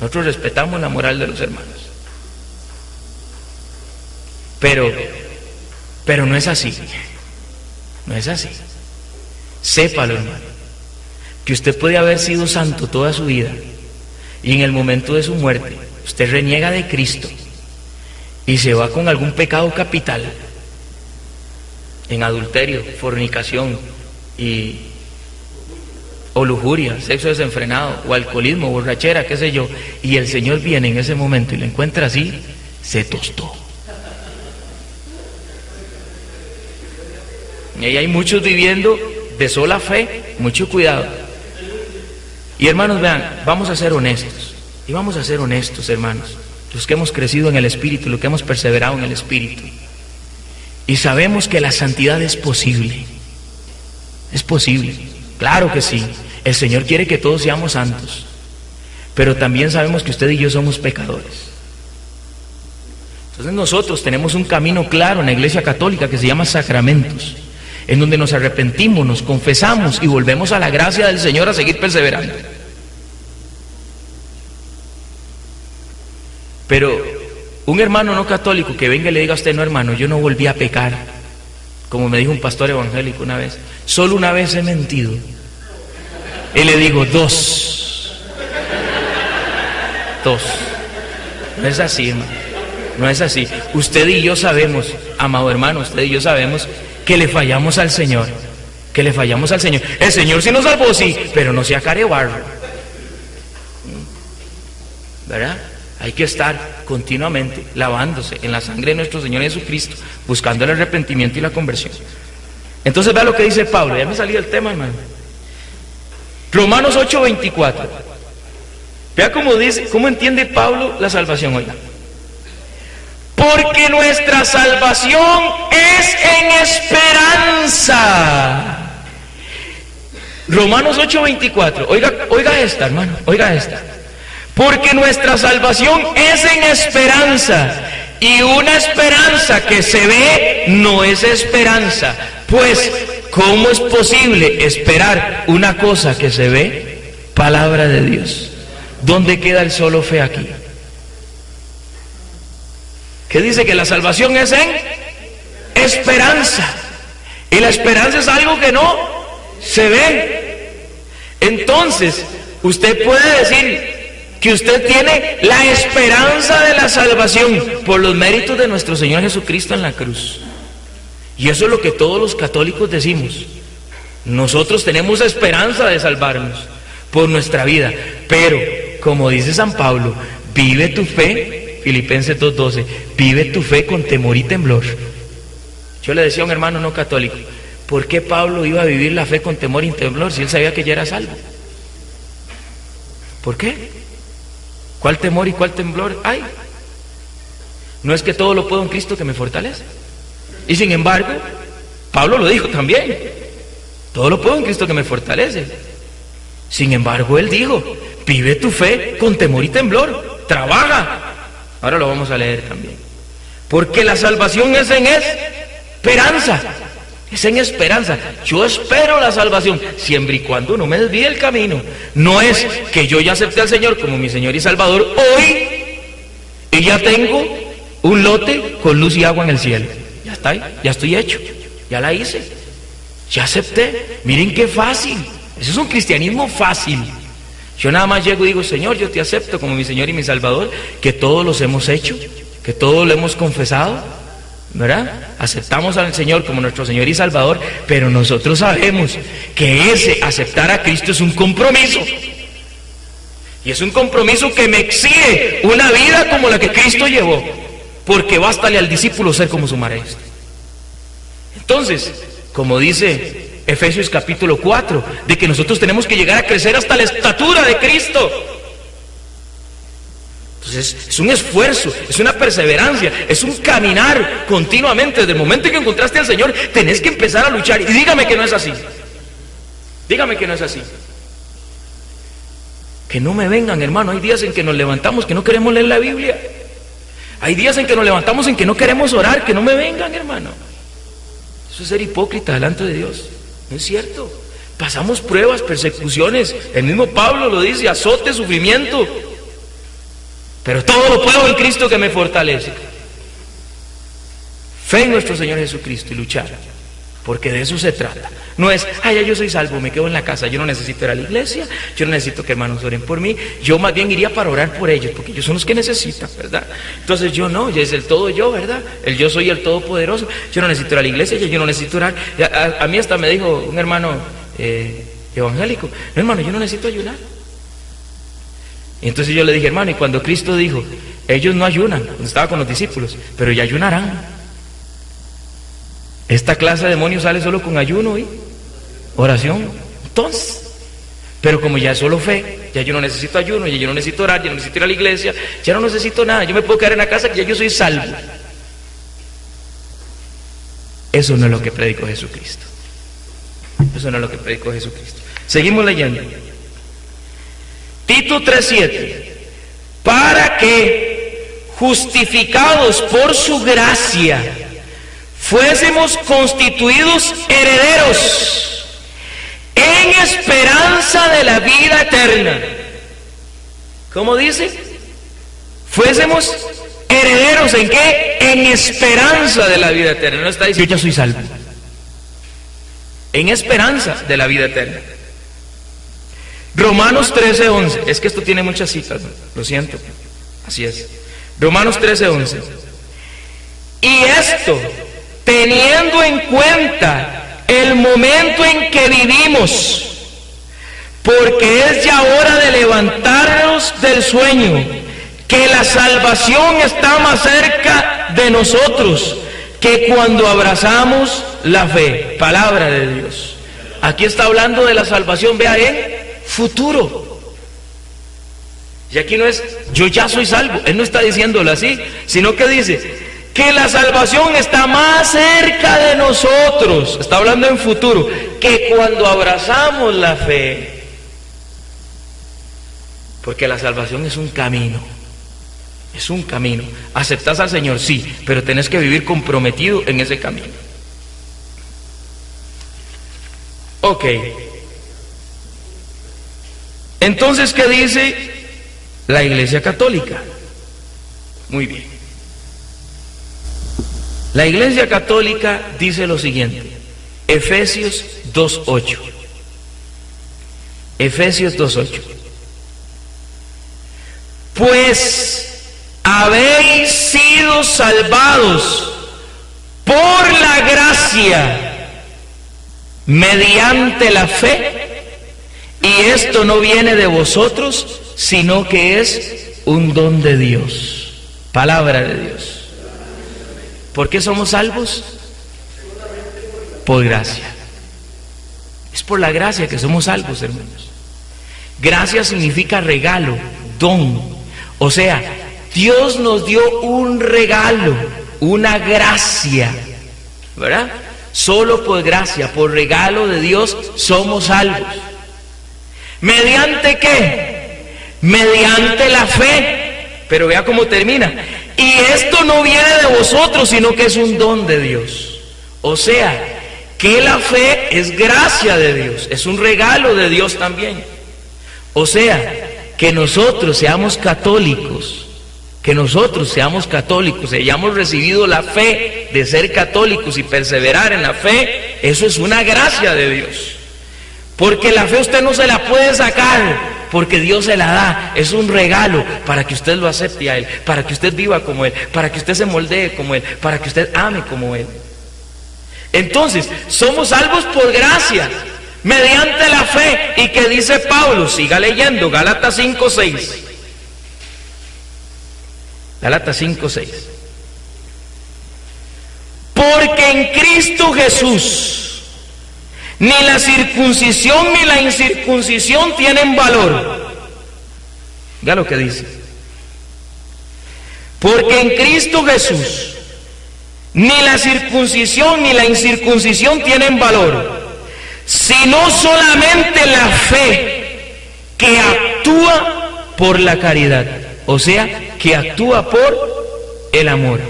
Nosotros respetamos la moral de los hermanos. Pero no es así. No es así. Sépalo, hermano, que usted puede haber sido santo toda su vida y en el momento de su muerte usted reniega de Cristo y se va con algún pecado capital, en adulterio, fornicación o lujuria, sexo desenfrenado, o alcoholismo, borrachera, qué sé yo, y el Señor viene en ese momento y lo encuentra así, se tostó. Y ahí hay muchos viviendo de sola fe, mucho cuidado. Y hermanos, vean, vamos a ser honestos, y vamos a ser honestos, hermanos, los que hemos crecido en el Espíritu, los que hemos perseverado en el Espíritu, y sabemos que la santidad es posible. Es posible, claro que sí. El Señor quiere que todos seamos santos, pero también sabemos que usted y yo somos pecadores. Entonces nosotros tenemos un camino claro en la Iglesia Católica que se llama sacramentos, en donde nos arrepentimos, nos confesamos y volvemos a la gracia del Señor a seguir perseverando. Pero un hermano no católico que venga y le diga a usted, no hermano, yo no volví a pecar, como me dijo un pastor evangélico una vez, solo una vez he mentido. Y le digo, dos. No es así, hermano, no es así. Usted y yo sabemos, amado hermano, usted y yo sabemos que le fallamos al Señor, El Señor sí nos salvó, sí, pero no sea carebarro, ¿verdad? Hay que estar continuamente lavándose en la sangre de nuestro Señor Jesucristo, buscando el arrepentimiento y la conversión. Entonces vea lo que dice Pablo. Ya me salí del tema, hermano. Romanos 8:24. Vea cómo dice, cómo entiende Pablo la salvación. Oiga, porque nuestra salvación es en esperanza. Romanos 8:24. Oiga esta, hermano, oiga esta. Porque nuestra salvación es en esperanza, y una esperanza que se ve no es esperanza. Pues, ¿cómo es posible esperar una cosa que se ve? Palabra de Dios. ¿Dónde queda el solo fe aquí? ¿Qué dice? Que la salvación es en esperanza, y la esperanza es algo que no se ve. Entonces, usted puede decir que usted tiene la esperanza de la salvación por los méritos de nuestro Señor Jesucristo en la cruz. Y eso es lo que todos los católicos decimos. Nosotros tenemos esperanza de salvarnos por nuestra vida. Pero, como dice San Pablo, vive tu fe, Filipenses 2:12, vive tu fe con temor y temblor. Yo le decía a un hermano no católico, ¿por qué Pablo iba a vivir la fe con temor y temblor si él sabía que ya era salvo? ¿Por qué? ¿Cuál temor y cuál temblor hay? ¿No es que todo lo puedo en Cristo que me fortalece? Y sin embargo, Pablo lo dijo también, todo lo puedo en Cristo que me fortalece. Sin embargo, él dijo, vive tu fe con temor y temblor, trabaja. Ahora lo vamos a leer también. Porque la salvación es en esperanza. Es en esperanza. Yo espero la salvación siempre y cuando no me desvíe el camino. No es que yo ya acepté al Señor como mi Señor y Salvador hoy y ya tengo un lote con luz y agua en el cielo. Ya está ahí, ya estoy hecho, ya la hice, ya acepté. Miren qué fácil, eso es un cristianismo fácil. Yo nada más llego y digo: Señor, yo te acepto como mi Señor y mi Salvador, que todos los hemos hecho, que todos lo hemos confesado, ¿verdad? Aceptamos al Señor como nuestro Señor y Salvador, pero nosotros sabemos que ese aceptar a Cristo es un compromiso. Y es un compromiso que me exige una vida como la que Cristo llevó, porque bástale al discípulo ser como su maestro. Entonces, como dice Efesios capítulo 4, de que nosotros tenemos que llegar a crecer hasta la estatura de Cristo. Entonces, es un esfuerzo, es una perseverancia, es un caminar continuamente. Desde el momento en que encontraste al Señor, tenés que empezar a luchar. Y dígame que no es así. Dígame que no es así. Que no me vengan, hermano. Hay días en que nos levantamos que no queremos leer la Biblia. Hay días en que nos levantamos en que no queremos orar. Que no me vengan, hermano. Eso es ser hipócrita delante de Dios. No es cierto. Pasamos pruebas, persecuciones. El mismo Pablo lo dice: azote, sufrimiento. Pero todo lo puedo en Cristo que me fortalece. Fe en nuestro Señor Jesucristo y luchar. Porque de eso se trata. No es: ya yo soy salvo, me quedo en la casa, yo no necesito ir a la iglesia, yo no necesito que hermanos oren por mí, yo más bien iría para orar por ellos, porque ellos son los que necesitan, ¿verdad? Entonces yo no, ya es el todo yo, ¿verdad? El yo soy el todopoderoso, yo no necesito ir a la iglesia, yo no necesito orar. A mí hasta me dijo un hermano evangélico: no, hermano, yo no necesito ayunar. Y entonces yo le dije: hermano, y cuando Cristo dijo, ellos no ayunan, cuando estaba con los discípulos, pero ya ayunarán. Esta clase de demonios sale solo con ayuno y oración. Entonces, pero como ya es solo fe, ya yo no necesito ayuno, ya yo no necesito orar, ya no necesito ir a la iglesia, ya no necesito nada, yo me puedo quedar en la casa que ya yo soy salvo. Eso no es lo que predicó Jesucristo. Eso no es lo que predicó Jesucristo. Seguimos leyendo. Tito 3:7. Para que, justificados por su gracia, fuésemos constituidos herederos en esperanza de la vida eterna. ¿Cómo dice? Fuésemos herederos, ¿en qué? En esperanza de la vida eterna. No está diciendo: yo ya soy salvo. En esperanza de la vida eterna. Romanos 13:11. Es que esto tiene muchas citas, ¿no? Lo siento. Así es. Romanos 13:11. Y esto, teniendo en cuenta el momento en que vivimos, porque es ya hora de levantarnos del sueño, que la salvación está más cerca de nosotros que cuando abrazamos la fe. Palabra de Dios. Aquí está hablando de la salvación, vea, en futuro. Y aquí no es: yo ya soy salvo. Él no está diciéndolo así, sino que dice que la salvación está más cerca de nosotros. Está hablando en futuro, que cuando abrazamos la fe. Porque la salvación es un camino. Es un camino. ¿Aceptás al Señor? Sí, pero tenés que vivir comprometido en ese camino. Ok. Entonces, ¿qué dice la Iglesia Católica? Muy bien. La Iglesia Católica dice lo siguiente: Efesios 2:8. Efesios 2:8. Pues habéis sido salvados por la gracia mediante la fe, y esto no viene de vosotros, sino que es un don de Dios. Palabra de Dios. ¿Por qué somos salvos? Por gracia. Es por la gracia que somos salvos, hermanos. Gracia significa regalo, don. O sea, Dios nos dio un regalo, una gracia, ¿verdad? Solo por gracia, por regalo de Dios, somos salvos. ¿Mediante qué? Mediante la fe. Pero vea cómo termina. Y esto no viene de vosotros, sino que es un don de Dios. O sea, que la fe es gracia de Dios, es un regalo de Dios también. O sea, que nosotros seamos católicos, que nosotros seamos católicos, hayamos recibido la fe de ser católicos y perseverar en la fe, eso es una gracia de Dios. Porque la fe usted no se la puede sacar, porque Dios se la da, es un regalo para que usted lo acepte a Él, para que usted viva como Él, para que usted se moldee como Él, para que usted ame como Él. Entonces, somos salvos por gracia, mediante la fe. ¿Y qué dice Pablo? Siga leyendo, Gálatas 5:6. Gálatas 5:6. Porque en Cristo Jesús ni la circuncisión ni la incircuncisión tienen valor. Vea lo que dice. Porque en Cristo Jesús ni la circuncisión ni la incircuncisión tienen valor, sino solamente la fe que actúa por la caridad, o sea, que actúa por el amor.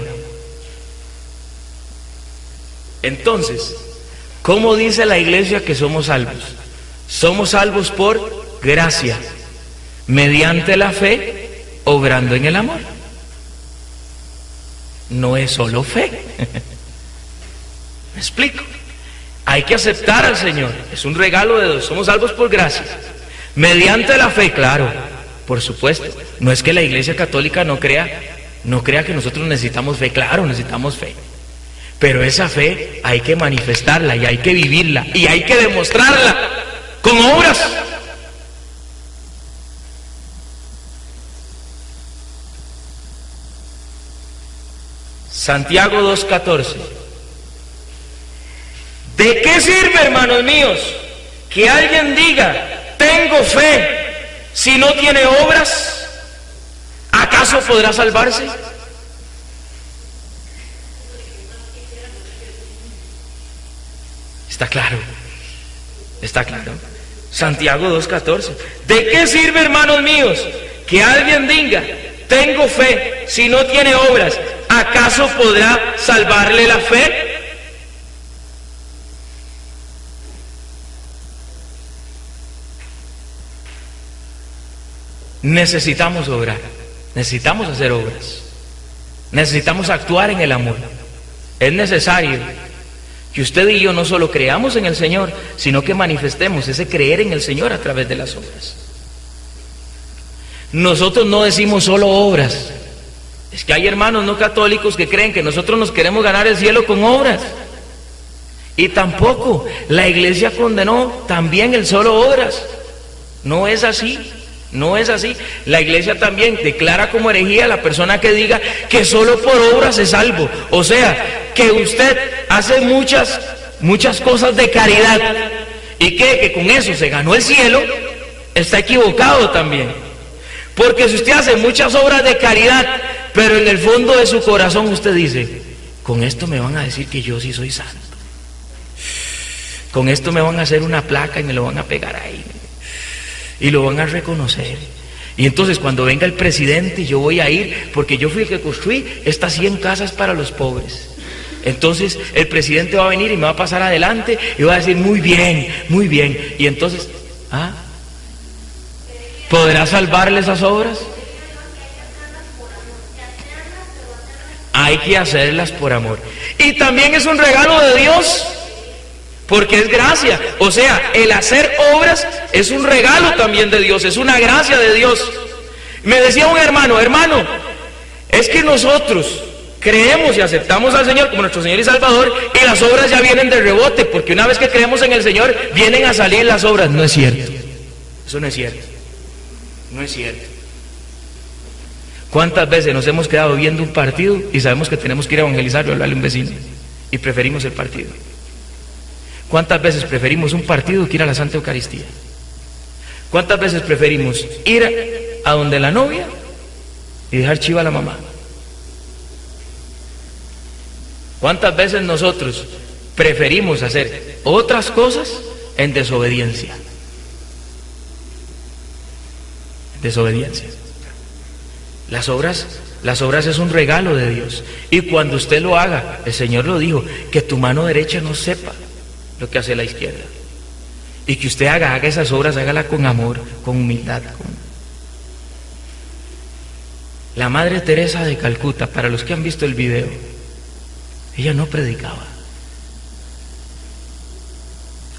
Entonces, ¿cómo dice la iglesia que somos salvos? Somos salvos por gracia, mediante la fe, obrando en el amor. No es solo fe. ¿Me explico? Hay que aceptar al Señor, es un regalo de Dios, somos salvos por gracia, mediante la fe, claro, por supuesto. No es que la Iglesia Católica no crea que nosotros necesitamos fe, claro, necesitamos fe. Pero esa fe hay que manifestarla y hay que vivirla y hay que demostrarla con obras. Santiago 2:14. ¿De qué sirve, hermanos míos, que alguien diga, tengo fe, si no tiene obras? ¿Acaso podrá salvarse? Está claro, está claro. Santiago 2:14. ¿De qué sirve, hermanos míos, que alguien diga, tengo fe, si no tiene obras? ¿Acaso podrá salvarle la fe? Necesitamos obrar, necesitamos hacer obras, necesitamos actuar en el amor. Es necesario que usted y yo no solo creamos en el Señor, sino que manifestemos ese creer en el Señor a través de las obras. Nosotros no decimos solo obras. Es que hay hermanos no católicos que creen que nosotros nos queremos ganar el cielo con obras. Y tampoco la iglesia condenó también el solo obras. No es así, no es así. La iglesia también declara como herejía a la persona que diga que solo por obras es salvo. O sea, que usted hace muchas cosas de caridad y que con eso se ganó el cielo, está equivocado también. Porque si usted hace muchas obras de caridad, pero en el fondo de su corazón usted dice, con esto me van a decir que yo sí soy santo, con esto me van a hacer una placa y me lo van a pegar ahí y lo van a reconocer, y entonces cuando venga el presidente yo voy a ir porque yo fui el que construí estas 100 casas para los pobres. Entonces el presidente va a venir y me va a pasar adelante y va a decir muy bien, y entonces ¿podrá salvarle esas obras? Hay que hacerlas por amor. Y también es un regalo de Dios, porque es gracia. O sea, el hacer obras es un regalo también de Dios, es una gracia de Dios. Me decía un hermano, es que nosotros creemos y aceptamos al Señor como nuestro Señor y Salvador, y las obras ya vienen de rebote, porque una vez que creemos en el Señor, vienen a salir las obras. No es cierto. Eso no es cierto. No es cierto. ¿Cuántas veces nos hemos quedado viendo un partido y sabemos que tenemos que ir a evangelizar o hablarle a un vecino y preferimos el partido? ¿Cuántas veces preferimos un partido que ir a la Santa Eucaristía? ¿Cuántas veces preferimos ir a donde la novia y dejar chiva a la mamá? ¿Cuántas veces nosotros preferimos hacer otras cosas en desobediencia? Desobediencia. Las obras es un regalo de Dios, y cuando usted lo haga, el Señor lo dijo, que tu mano derecha no sepa lo que hace la izquierda, y que usted haga esas obras, hágala con amor, con humildad, La Madre Teresa de Calcuta, para los que han visto el video, ella no predicaba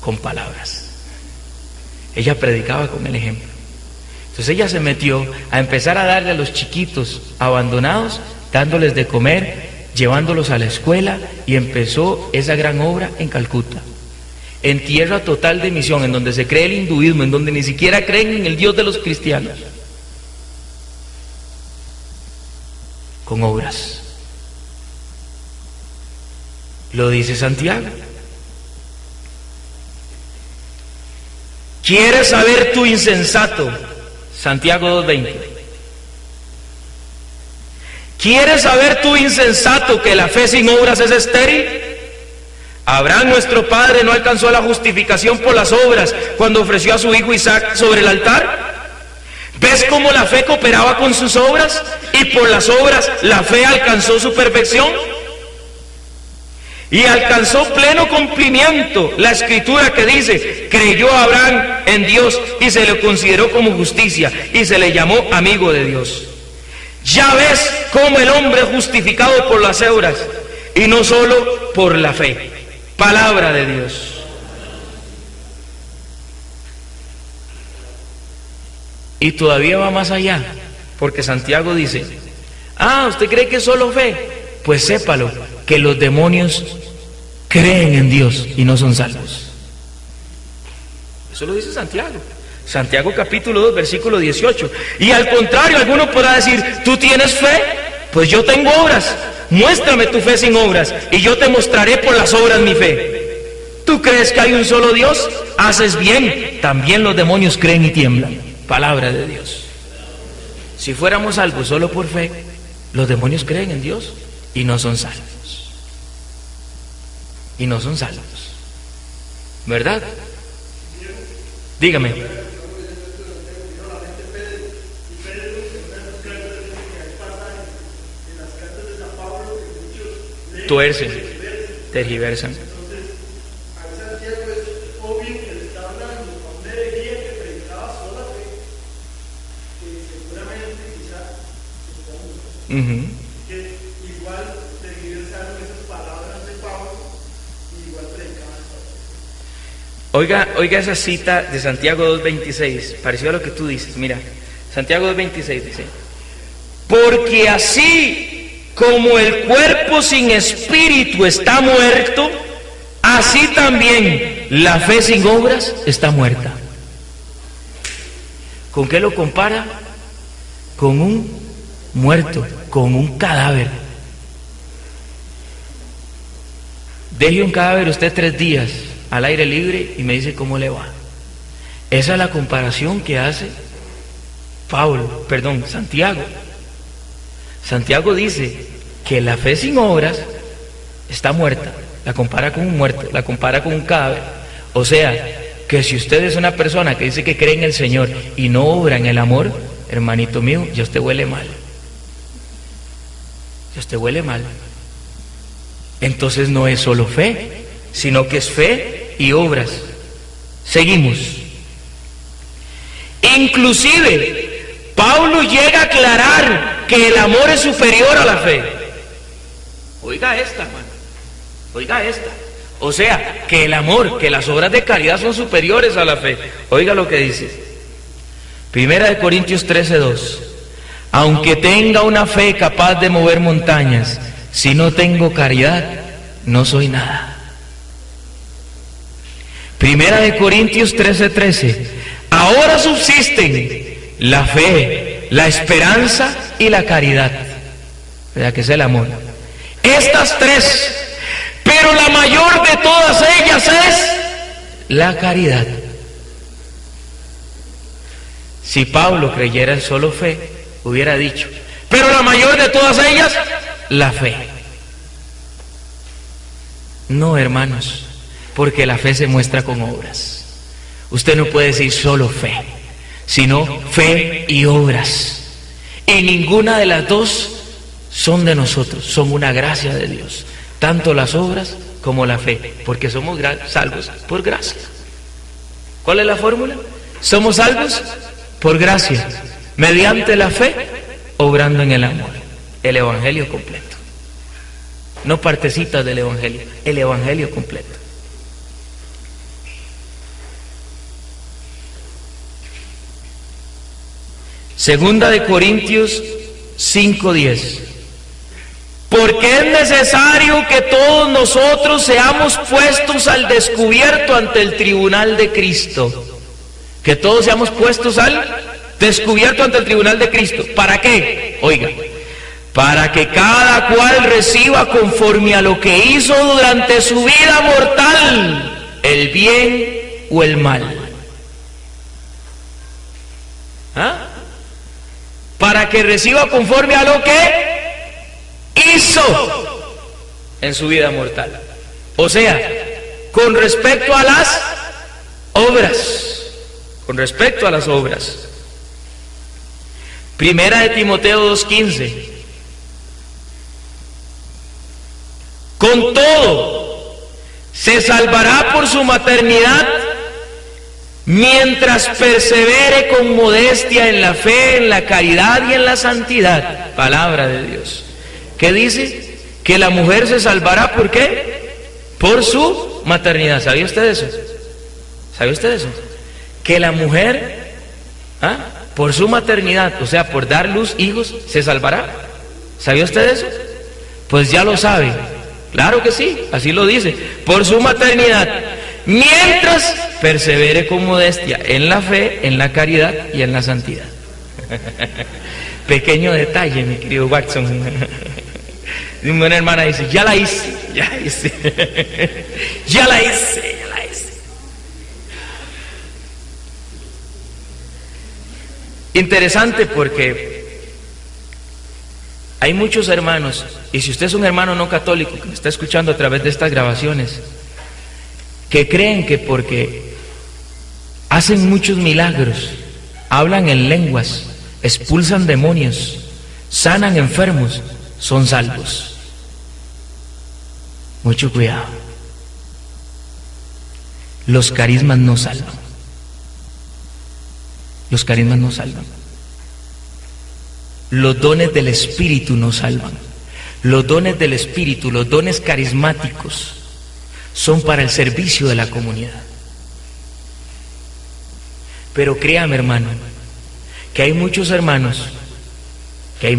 con palabras, ella predicaba con el ejemplo. Entonces ella se metió a empezar a darle a los chiquitos abandonados, dándoles de comer, llevándolos a la escuela, y empezó esa gran obra en Calcuta, en tierra total de misión, en donde se cree el hinduismo, en donde ni siquiera creen en el Dios de los cristianos, con obras. Lo dice Santiago. ¿Quieres saber tú, insensato? Santiago 2:20. ¿Quieres saber tú, insensato, que la fe sin obras es estéril? Abraham, nuestro padre, no alcanzó la justificación por las obras cuando ofreció a su hijo Isaac sobre el altar. ¿Ves cómo la fe cooperaba con sus obras? Y por las obras la fe alcanzó su perfección. Y alcanzó pleno cumplimiento la escritura que dice: creyó Abraham en Dios y se le consideró como justicia y se le llamó amigo de Dios. Ya ves cómo el hombre es justificado por las obras y no solo por la fe. Palabra de Dios. Y todavía va más allá, porque Santiago dice: ¿usted cree que es solo fe? Pues sépalo, que los demonios creen en Dios y no son salvos. Eso lo dice Santiago. Santiago capítulo 2, versículo 18. Y al contrario, alguno podrá decir: ¿tú tienes fe? Pues yo tengo obras. Muéstrame tu fe sin obras y yo te mostraré por las obras mi fe. ¿Tú crees que hay un solo Dios? Haces bien. También los demonios creen y tiemblan. Palabra de Dios. Si fuéramos salvos solo por fe, los demonios creen en Dios y no son salvos. Y no son salvos. ¿Verdad? Dígame. Tuercen, tergiversan. Que igual tergiversaron esas palabras de Pablo y igual predicaban. Oiga esa cita de Santiago 2:26, parecido a lo que tú dices. Mira, Santiago 2:26 dice: porque así como el cuerpo sin espíritu está muerto, así también la fe sin obras está muerta. ¿Con qué lo compara? Con un muerto, con un cadáver. Deje un cadáver usted 3 días al aire libre y me dice cómo le va. Esa es la comparación que hace Santiago. Santiago dice que la fe sin obras está muerta. La compara con un muerto, la compara con un cadáver. O sea, que si usted es una persona que dice que cree en el Señor y no obra en el amor, hermanito mío, ya usted huele mal. Usted huele mal. Entonces no es solo fe, sino que es fe y obras. Seguimos. Inclusive Pablo llega a aclarar que el amor es superior a la fe. Oiga esta, hermano. Oiga esta. O sea, que el amor, que las obras de caridad son superiores a la fe. Oiga lo que dice. 1 Corintios 13:2. Aunque tenga una fe capaz de mover montañas, si no tengo caridad, no soy nada. 1 Corintios 13:13. Ahora subsisten la fe, la esperanza y la caridad. ¿Verdad que es el amor? Estas 3, pero la mayor de todas ellas es la caridad. Si Pablo creyera en solo fe, hubiera dicho: pero la mayor de todas ellas, la fe. No, hermanos, porque la fe se muestra con obras. Usted no puede decir solo fe, sino fe y obras. Y ninguna de las dos son de nosotros, son una gracia de Dios. Tanto las obras como la fe, porque somos salvos por gracia. ¿Cuál es la fórmula? Somos salvos por gracia, mediante la fe obrando en el amor. El evangelio completo. No partecitas del evangelio, el evangelio completo. Segunda de Corintios 5:10. Porque es necesario que todos nosotros seamos puestos al descubierto ante el tribunal de Cristo. Que todos seamos puestos al descubierto ante el tribunal de Cristo. ¿Para qué? Oiga, para que cada cual reciba conforme a lo que hizo durante su vida mortal, el bien o el mal. ¿Ah? Para que reciba conforme a lo que hizo en su vida mortal. O sea, con respecto a las obras. Con respecto a las obras. Primera de Timoteo 2:15. Con todo, se salvará por su maternidad mientras persevere con modestia en la fe, en la caridad y en la santidad. Palabra de Dios. ¿Qué dice? Que la mujer se salvará, ¿por qué? Por su maternidad. ¿Sabía usted eso? ¿Sabía usted eso? Que la mujer, por su maternidad, o sea, por dar luz hijos, se salvará. ¿Sabía usted eso? Pues ya lo sabe. Claro que sí, así lo dice. Por su maternidad, mientras persevere con modestia en la fe, en la caridad y en la santidad. Pequeño detalle, mi querido Watson. Una hermana dice, ya la hice. Ya la hice. Interesante porque hay muchos hermanos, y si usted es un hermano no católico que me está escuchando a través de estas grabaciones, que creen que porque hacen muchos milagros, hablan en lenguas, expulsan demonios, sanan enfermos, son salvos. Mucho cuidado. Los carismas no salvan. Los carismas no salvan. Los dones del Espíritu no salvan. Los dones del Espíritu, los dones carismáticos, son para el servicio de la comunidad. Pero créame, hermano, que hay muchos hermanos que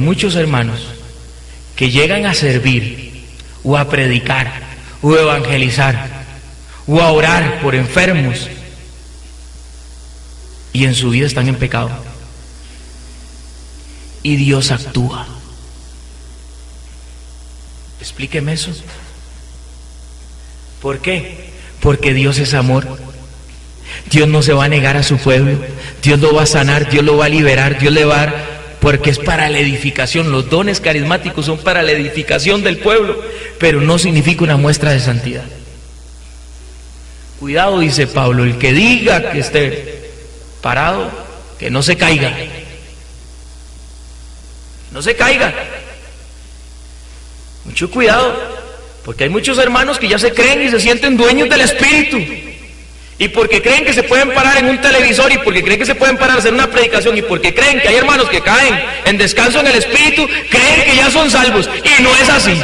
llegan a servir, o a predicar, o a evangelizar, o a orar por enfermos, y en su vida están en pecado. Y Dios actúa. Explíqueme eso. ¿Por qué? Porque Dios es amor. Dios no se va a negar a su pueblo. Dios lo va a sanar, Dios lo va a liberar, Dios le va a dar, porque es para la edificación. Los dones carismáticos son para la edificación del pueblo, pero no significa una muestra de santidad. Cuidado, dice Pablo, el que diga que esté parado, que no se caiga. No se caiga. Mucho cuidado, porque hay muchos hermanos que ya se creen y se sienten dueños del Espíritu. Y porque creen que se pueden parar en un televisor, y porque creen que se pueden parar a hacer una predicación, y porque creen que hay hermanos que caen en descanso en el Espíritu, creen que ya son salvos. Y no es así.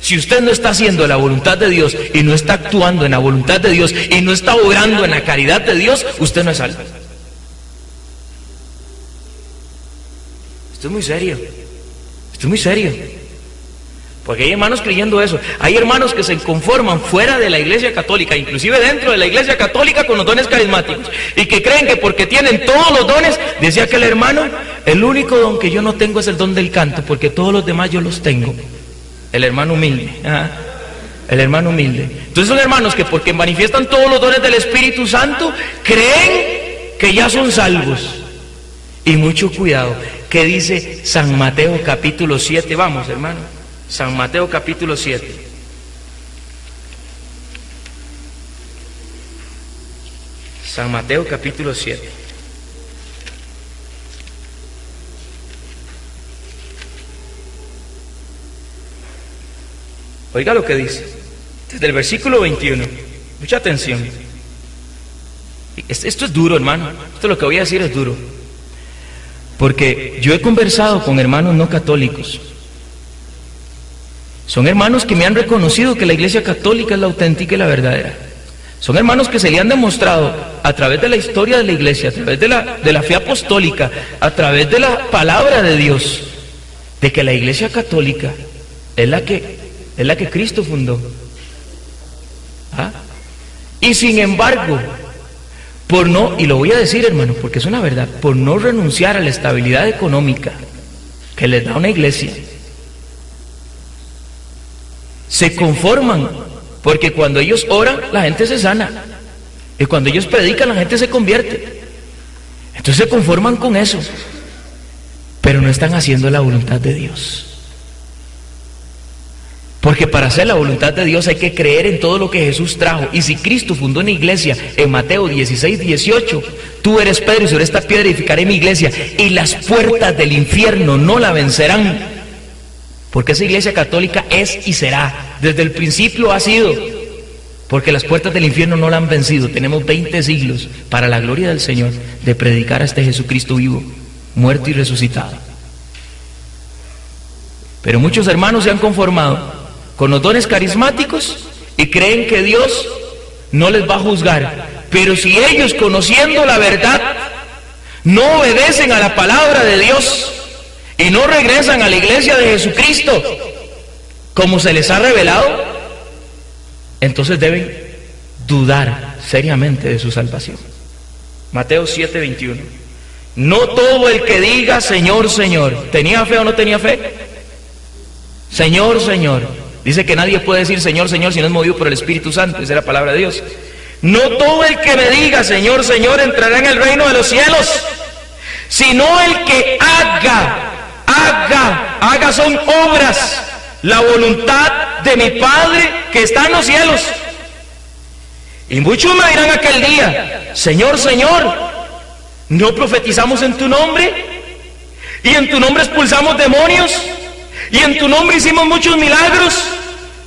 Si usted no está haciendo la voluntad de Dios, y no está actuando en la voluntad de Dios, y no está obrando en la caridad de Dios, usted no es salvo. Esto es muy serio. Esto es muy serio. Porque hay hermanos creyendo eso. Hay hermanos que se conforman fuera de la Iglesia Católica, inclusive dentro de la Iglesia Católica, con los dones carismáticos, y que creen que porque tienen todos los dones, decía aquel hermano, el único don que yo no tengo es el don del canto, porque todos los demás yo los tengo. El hermano humilde. El hermano humilde. Entonces son hermanos que porque manifiestan todos los dones del Espíritu Santo, creen que ya son salvos. Y mucho cuidado. ¿Qué dice San Mateo capítulo 7? Vamos, hermano. San Mateo capítulo 7. San Mateo capítulo 7. Oiga lo que dice. Desde el versículo 21. Mucha atención. Esto es duro, hermano. Esto lo que voy a decir es duro. Porque yo he conversado con hermanos no católicos. Son hermanos que me han reconocido que la Iglesia Católica es la auténtica y la verdadera. Son hermanos que se le han demostrado a través de la historia de la Iglesia, a través de la fe apostólica, a través de la palabra de Dios, de que la Iglesia Católica es la que Cristo fundó. ¿Ah? Y sin embargo, por no, y lo voy a decir, hermano, porque es una verdad, por no renunciar a la estabilidad económica que les da una iglesia, se conforman, porque cuando ellos oran, la gente se sana, y cuando ellos predican, la gente se convierte. Entonces se conforman con eso, pero no están haciendo la voluntad de Dios. Porque para hacer la voluntad de Dios hay que creer en todo lo que Jesús trajo. Y si Cristo fundó una iglesia en Mateo 16:18, tú eres Pedro y sobre esta piedra edificaré mi iglesia y las puertas del infierno no la vencerán. Porque esa iglesia católica es y será, desde el principio ha sido, porque las puertas del infierno no la han vencido. Tenemos 20 siglos para la gloria del Señor de predicar a este Jesucristo vivo, muerto y resucitado. Pero muchos hermanos se han conformado con los dones carismáticos y creen que Dios no les va a juzgar. Pero si ellos, conociendo la verdad, no obedecen a la palabra de Dios y no regresan a la iglesia de Jesucristo como se les ha revelado, entonces deben dudar seriamente de su salvación. Mateo 7:21. No todo el que diga Señor, Señor, ¿tenía fe o no tenía fe? Señor, Señor. Dice que nadie puede decir Señor, Señor si no es movido por el Espíritu Santo. Esa es la palabra de Dios. No todo el que me diga Señor, Señor entrará en el reino de los cielos, sino el que haga son obras, la voluntad de mi Padre que está en los cielos. Y muchos me dirán aquel día, Señor, Señor, ¿no profetizamos en tu nombre? ¿Y en tu nombre expulsamos demonios? ¿Y en tu nombre hicimos muchos milagros?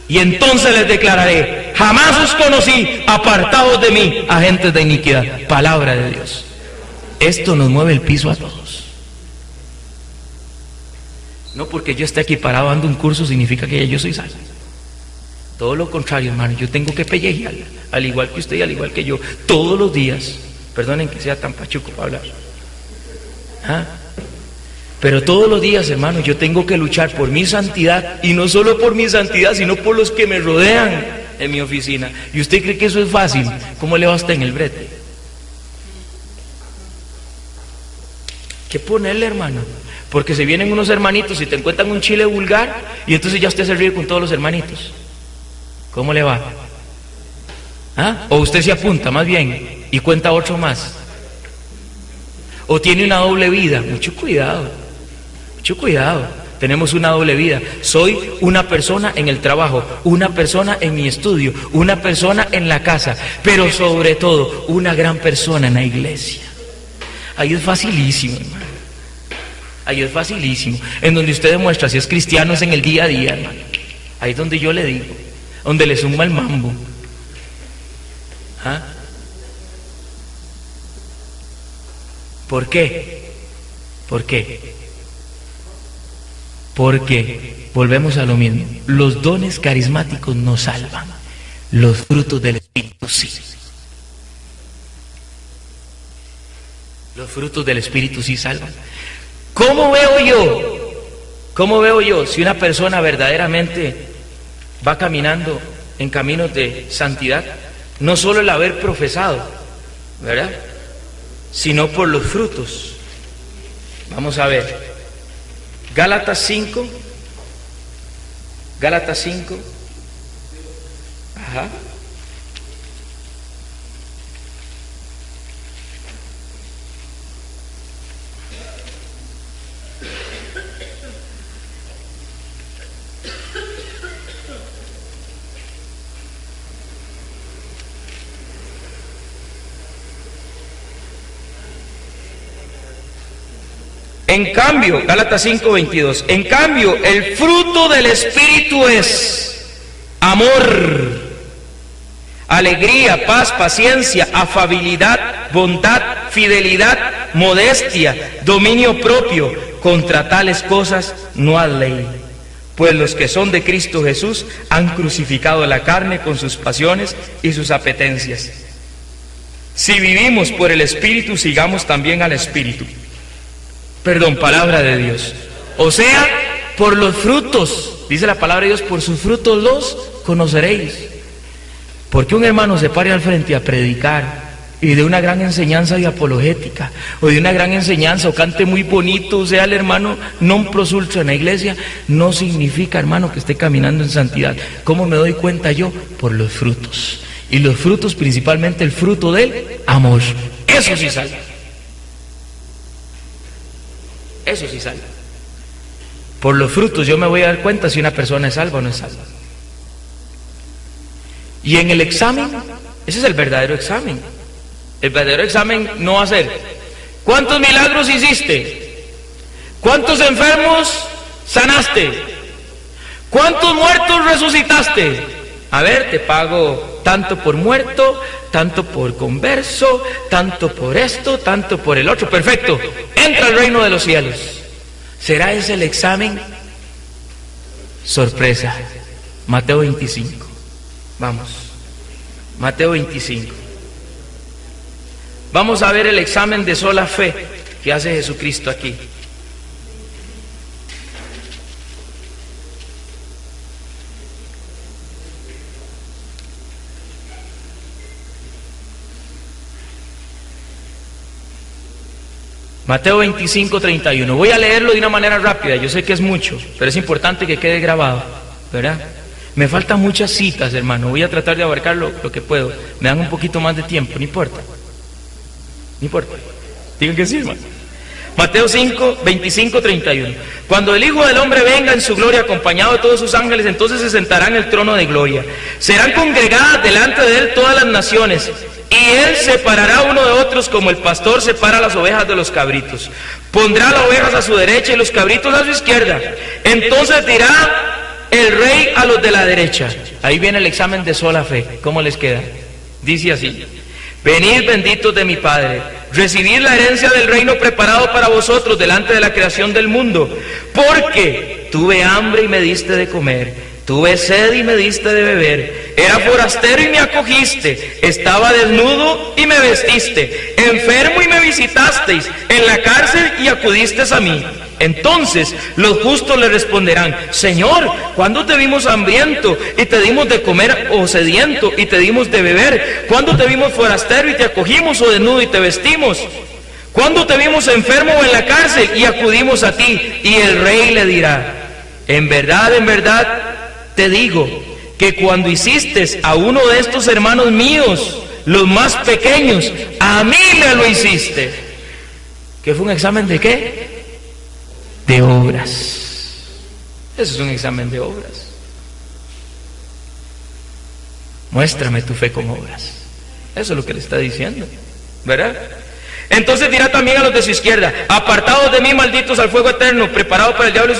Y entonces les declararé, jamás os conocí, apartados de mí, agentes de iniquidad. Palabra de Dios. Esto nos mueve el piso a todos. No porque yo esté aquí parado dando un curso significa que yo soy salvo. Todo lo contrario, hermano, yo tengo que pellejear, al igual que usted y al igual que yo, todos los días. Perdonen que sea tan pachuco para hablar. ¿Ah? Pero todos los días, hermano, yo tengo que luchar por mi santidad, y no solo por mi santidad, sino por los que me rodean en mi oficina. ¿Y usted cree que eso es fácil? ¿Cómo le va a usted en el brete? ¿Qué ponerle, hermano? Porque se vienen unos hermanitos y te encuentran un chile vulgar, y entonces ya usted se ríe con todos los hermanitos. ¿Cómo le va? ¿Ah? O usted se apunta más bien y cuenta otro más. O tiene una doble vida. Mucho cuidado. Mucho cuidado, tenemos una doble vida. Soy una persona en el trabajo, una persona en mi estudio, una persona en la casa, pero sobre todo una gran persona en la iglesia. Ahí es facilísimo, hermano. Ahí es facilísimo. En donde usted demuestra si es cristiano es en el día a día, hermano. Ahí es donde yo le digo, donde le suma el mambo. ¿Ah? ¿Por qué? ¿Por qué? Porque volvemos a lo mismo. Los dones carismáticos no salvan, los frutos del Espíritu sí. Los frutos del Espíritu sí salvan. ¿Cómo veo yo? ¿Cómo veo yo si una persona verdaderamente va caminando en caminos de santidad? No solo el haber profesado, ¿verdad? Sino por los frutos. Vamos a ver. Gálatas 5. Gálatas 5. Ajá. En cambio, Gálatas 5:22, en cambio, el fruto del Espíritu es amor, alegría, paz, paciencia, afabilidad, bondad, fidelidad, modestia, dominio propio. Contra tales cosas no hay ley. Pues los que son de Cristo Jesús han crucificado la carne con sus pasiones y sus apetencias. Si vivimos por el Espíritu, sigamos también al Espíritu. Palabra de Dios. O sea, por los frutos, dice la palabra de Dios, por sus frutos los conoceréis. Porque un hermano se pare al frente a predicar y de una gran enseñanza de apologética, o de una gran enseñanza, o cante muy bonito, o sea el hermano non plus ultra en la iglesia, no significa, hermano, que esté caminando en santidad. ¿Cómo me doy cuenta yo? Por los frutos. Y los frutos, principalmente el fruto del amor. Eso sí salva. Eso sí salva. Por los frutos yo me voy a dar cuenta si una persona es salva o no es salva. Y en el examen, ese es el verdadero examen. El verdadero examen no va a ser ¿cuántos milagros hiciste? ¿Cuántos enfermos sanaste? ¿Cuántos muertos resucitaste? A ver, te pago tanto por muerto, tanto por converso, tanto por esto, tanto por el otro. Perfecto, entra al reino de los cielos. ¿Será ese el examen? Sorpresa. Mateo 25. Vamos. Mateo 25. Vamos a ver el examen de sola fe que hace Jesucristo aquí. Mateo 25, 31. Voy a leerlo de una manera rápida, yo sé que es mucho, pero es importante que quede grabado, ¿verdad? Me faltan muchas citas, hermano, voy a tratar de abarcar lo que puedo. Me dan un poquito más de tiempo, no importa. No importa, digan que sí, hermano. Mateo 5, 25, 31. Cuando el Hijo del Hombre venga en su gloria acompañado de todos sus ángeles, entonces se sentará en el trono de gloria. Serán congregadas delante de él todas las naciones, y él separará uno de otros como el pastor separa las ovejas de los cabritos. Pondrá las ovejas a su derecha y los cabritos a su izquierda. Entonces dirá el rey a los de la derecha. Ahí viene el examen de sola fe. ¿Cómo les queda? Dice así: venid benditos de mi Padre, recibid la herencia del reino preparado para vosotros delante de la creación del mundo. Porque tuve hambre y me diste de comer, tuve sed y me diste de beber, era forastero y me acogiste, estaba desnudo y me vestiste, enfermo y me visitasteis, en la cárcel y acudisteis a mí. Entonces los justos le responderán: Señor, ¿cuándo te vimos hambriento y te dimos de comer, o sediento y te dimos de beber? ¿Cuándo te vimos forastero y te acogimos, o desnudo y te vestimos? ¿Cuándo te vimos enfermo o en la cárcel y acudimos a ti? Y el rey le dirá: en verdad te digo que cuando hiciste a uno de estos hermanos míos, los más pequeños, a mí me lo hiciste. ¿Qué fue un examen de qué? De obras. Eso es un examen de obras. Muéstrame tu fe con obras. Eso es lo que le está diciendo, ¿verdad? Entonces dirá también a los de su izquierda: apartados de mí, malditos, al fuego eterno, preparado para el diablo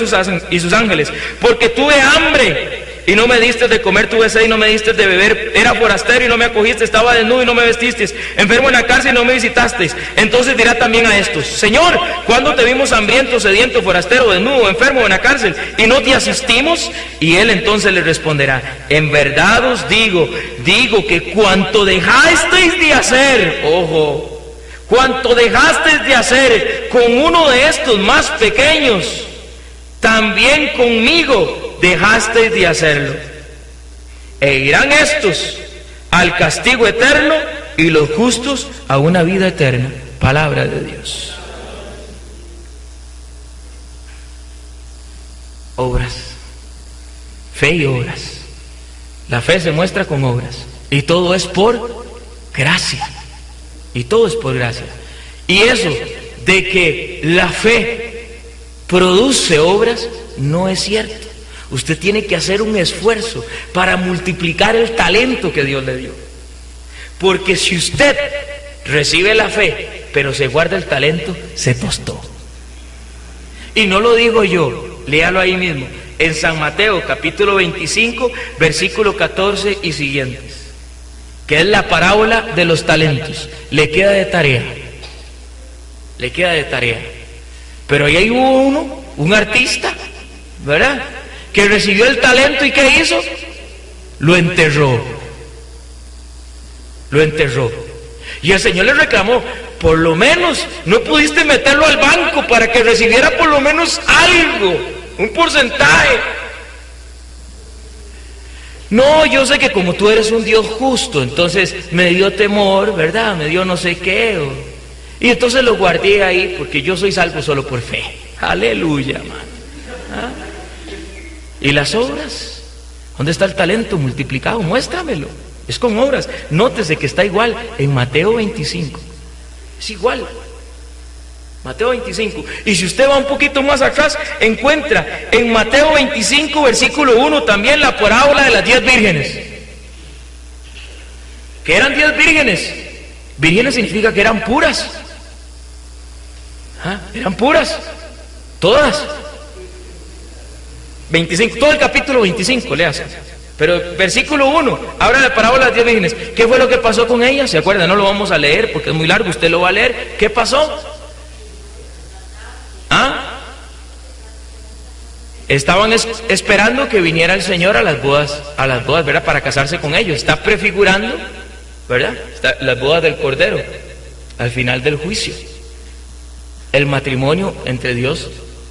y sus ángeles. Porque tuve hambre y no me diste de comer, tuve sed y no me diste de beber, era forastero y no me acogiste, estaba desnudo y no me vestisteis, enfermo en la cárcel y no me visitasteis. Entonces dirá también a estos: Señor, ¿cuándo te vimos hambriento, sediento, forastero, desnudo, enfermo en la cárcel y no te asistimos? Y él entonces le responderá: en verdad os digo que cuanto dejasteis de hacer, ojo, cuanto dejasteis de hacer con uno de estos más pequeños, también conmigo dejasteis de hacerlo. E irán estos al castigo eterno y los justos a una vida eterna. Palabra de Dios. Obras. Fe y obras. La fe se muestra con obras. Y todo es por gracia. Y todo es por gracia. Y eso de que la fe produce obras no es cierto. Usted tiene que hacer un esfuerzo para multiplicar el talento que Dios le dio. Porque si usted recibe la fe, pero se guarda el talento, se tostó. Y no lo digo yo, léalo ahí mismo, en San Mateo capítulo 25, versículo 14 y siguientes, que es la parábola de los talentos. Le queda de tarea. le queda de tarea. Pero ahí hubo uno, un artista, ¿verdad?, que recibió el talento y ¿qué hizo? Lo enterró. Y el Señor le reclamó: por lo menos no pudiste meterlo al banco para que recibiera por lo menos algo, un porcentaje. No, yo sé que como tú eres un Dios justo, entonces me dio temor, ¿verdad? Me dio no sé qué. Y entonces lo guardé ahí porque yo soy salvo solo por fe. Aleluya, hermano. ¿Ah? ¿Y las obras? ¿Dónde está el talento multiplicado? Muéstramelo. Es con obras. Nótese que está igual en Mateo 25. Es igual. Mateo 25. Y si usted va un poquito más atrás, encuentra en Mateo 25, versículo 1, también la parábola de las 10 vírgenes. ¿Qué eran 10 vírgenes? Vírgenes significa que eran puras. ¿Ah? Eran puras. Todas. 25, todo el capítulo 25, léase. Pero versículo 1, habla de la parábola de las 10 vírgenes. ¿Qué fue lo que pasó con ellas? ¿Se acuerdan? No lo vamos a leer porque es muy largo, usted lo va a leer. ¿Qué pasó? ¿Ah? Estaban esperando que viniera el Señor a las bodas, ¿verdad?, para casarse con ellos. Está prefigurando, ¿verdad?, las bodas del Cordero al final del juicio. El matrimonio entre Dios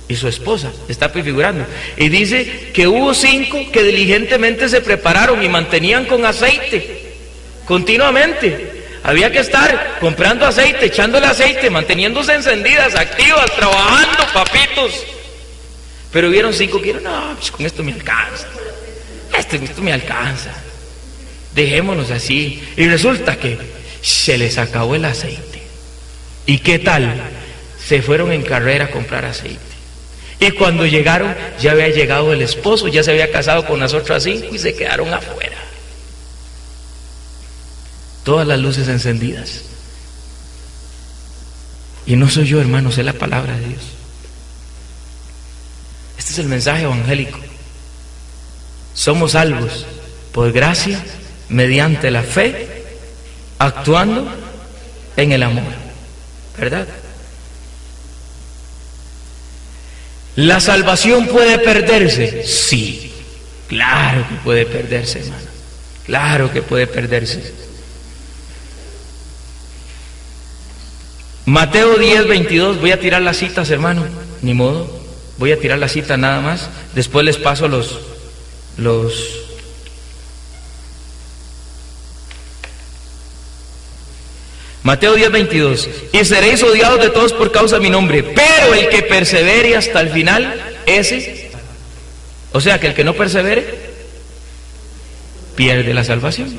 y su esposa está prefigurando. Y dice que hubo 5 que diligentemente se prepararon y mantenían con aceite continuamente. Había que estar comprando aceite, echándole aceite, manteniéndose encendidas, activas, trabajando, papitos. Pero hubieron 5 que dijeron: no, pues con esto me alcanza. Esto me alcanza. Dejémonos así. Y resulta que se les acabó el aceite. ¿Y qué tal? Se fueron en carrera a comprar aceite. Y cuando llegaron, ya había llegado el esposo, ya se había casado con las otras 5 y se quedaron afuera. Todas las luces encendidas. Y no soy yo, hermanos, es la palabra de Dios. Este es el mensaje evangélico. Somos salvos por gracia, mediante la fe, actuando en el amor, ¿verdad? ¿La salvación puede perderse? Sí, claro que puede perderse, hermano. Claro que puede perderse. Mateo 10, 22, voy a tirar las citas, hermano, ni modo, voy a tirar las citas nada más, después les paso los Mateo 10, 22, y seréis odiados de todos por causa de mi nombre, pero el que persevere hasta el final, ese, o sea que el que no persevere, pierde la salvación.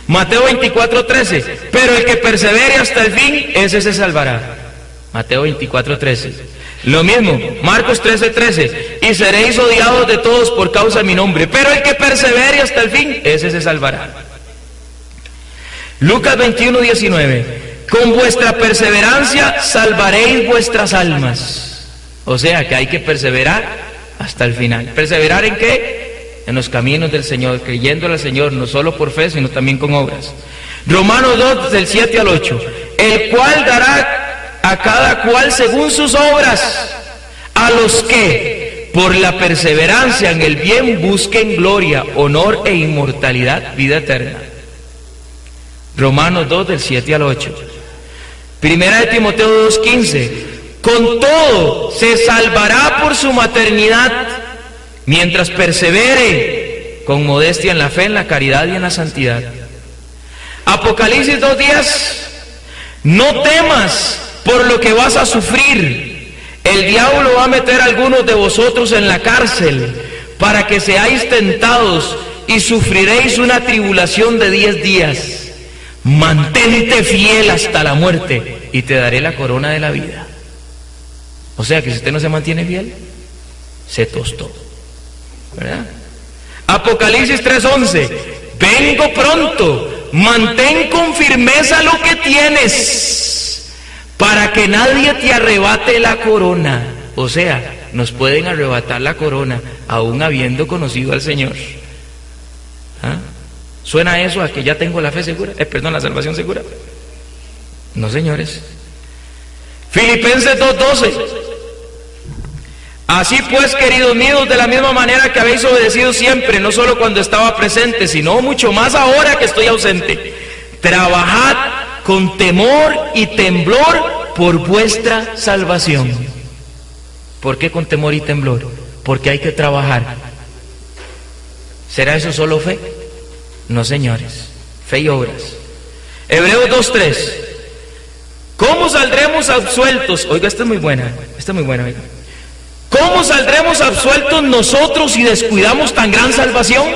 Mateo 24, 13, pero el que persevere hasta el fin, ese se salvará. Mateo 24, 13. Lo mismo, Marcos 13, 13, y seréis odiados de todos por causa de mi nombre, pero el que persevere hasta el fin, ese se salvará. Lucas 21, 19, con vuestra perseverancia salvaréis vuestras almas. O sea que hay que perseverar hasta el final. ¿Perseverar en qué? En los caminos del Señor, creyéndole al Señor, no solo por fe, sino también con obras. Romanos 2, del 7 al 8, el cual dará a cada cual según sus obras, a los que por la perseverancia en el bien busquen gloria, honor e inmortalidad, vida eterna. Romanos 2, del 7 al 8. Primera de Timoteo 2, 15. Con todo se salvará por su maternidad, mientras persevere con modestia en la fe, en la caridad y en la santidad. Apocalipsis 2, 10. No temas por lo que vas a sufrir. El diablo va a meter a algunos de vosotros en la cárcel para que seáis tentados y sufriréis una tribulación de 10 días. Mantente fiel hasta la muerte y te daré la corona de la vida. O sea que si usted no se mantiene fiel, se tostó, ¿verdad? Apocalipsis 3:11, vengo pronto, mantén con firmeza lo que tienes, para que nadie te arrebate la corona. O sea, nos pueden arrebatar la corona aún habiendo conocido al Señor. ¿Ah? ¿Suena eso a que ya tengo la fe segura? La salvación segura. No, señores. Filipenses 2:12. Así pues, queridos míos, de la misma manera que habéis obedecido siempre, no solo cuando estaba presente, sino mucho más ahora que estoy ausente, trabajad con temor y temblor por vuestra salvación. ¿Por qué con temor y temblor? Porque hay que trabajar. ¿Será eso solo fe? No, señores, fe y obras. Hebreos 2:3. ¿Cómo saldremos absueltos? Oiga, esta es muy buena, oiga. ¿Cómo saldremos absueltos nosotros si descuidamos tan gran salvación?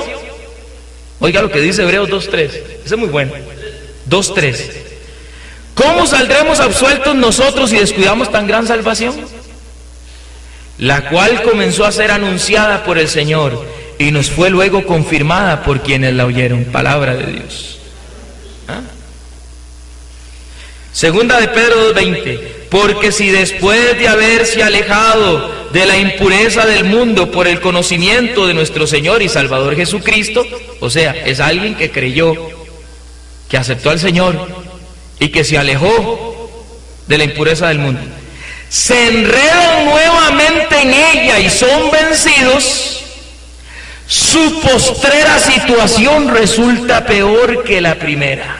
Oiga lo que dice Hebreos 2:3. Ese es muy bueno. 2:3. ¿Cómo saldremos absueltos nosotros si descuidamos tan gran salvación? La cual comenzó a ser anunciada por el Señor y nos fue luego confirmada por quienes la oyeron. Palabra de Dios. Segunda de Pedro 2:20. Porque si después de haberse alejado de la impureza del mundo por el conocimiento de nuestro Señor y Salvador Jesucristo, o sea, es alguien que creyó, que aceptó al Señor y que se alejó de la impureza del mundo, se enredan nuevamente en ella y son vencidos, su postrera situación resulta peor que la primera.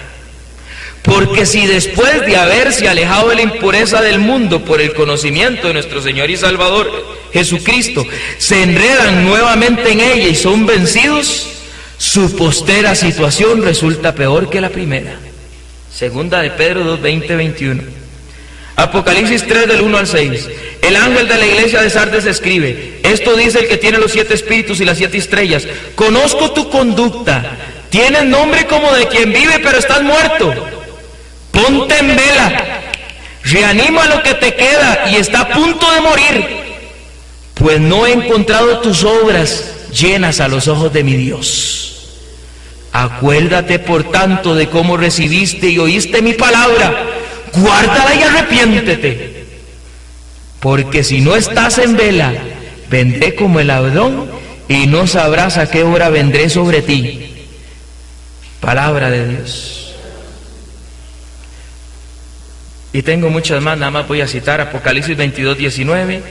Porque si después de haberse alejado de la impureza del mundo por el conocimiento de nuestro Señor y Salvador Jesucristo, se enredan nuevamente en ella y son vencidos, su postera situación resulta peor que la primera. Segunda de Pedro 2:20-21. Apocalipsis 3 del 1 al 6. El ángel de la iglesia de Sardes escribe: esto dice el que tiene los 7 espíritus y las 7 estrellas. Conozco tu conducta. Tienes nombre como de quien vive, pero estás muerto. Ponte en vela, reanima lo que te queda y está a punto de morir, pues no he encontrado tus obras llenas a los ojos de mi Dios. Acuérdate por tanto de cómo recibiste y oíste mi palabra, guárdala y arrepiéntete, porque si no estás en vela, vendré como el ladrón y no sabrás a qué hora vendré sobre ti. Palabra de Dios. Y tengo muchas más, nada más voy a citar Apocalipsis 22:19.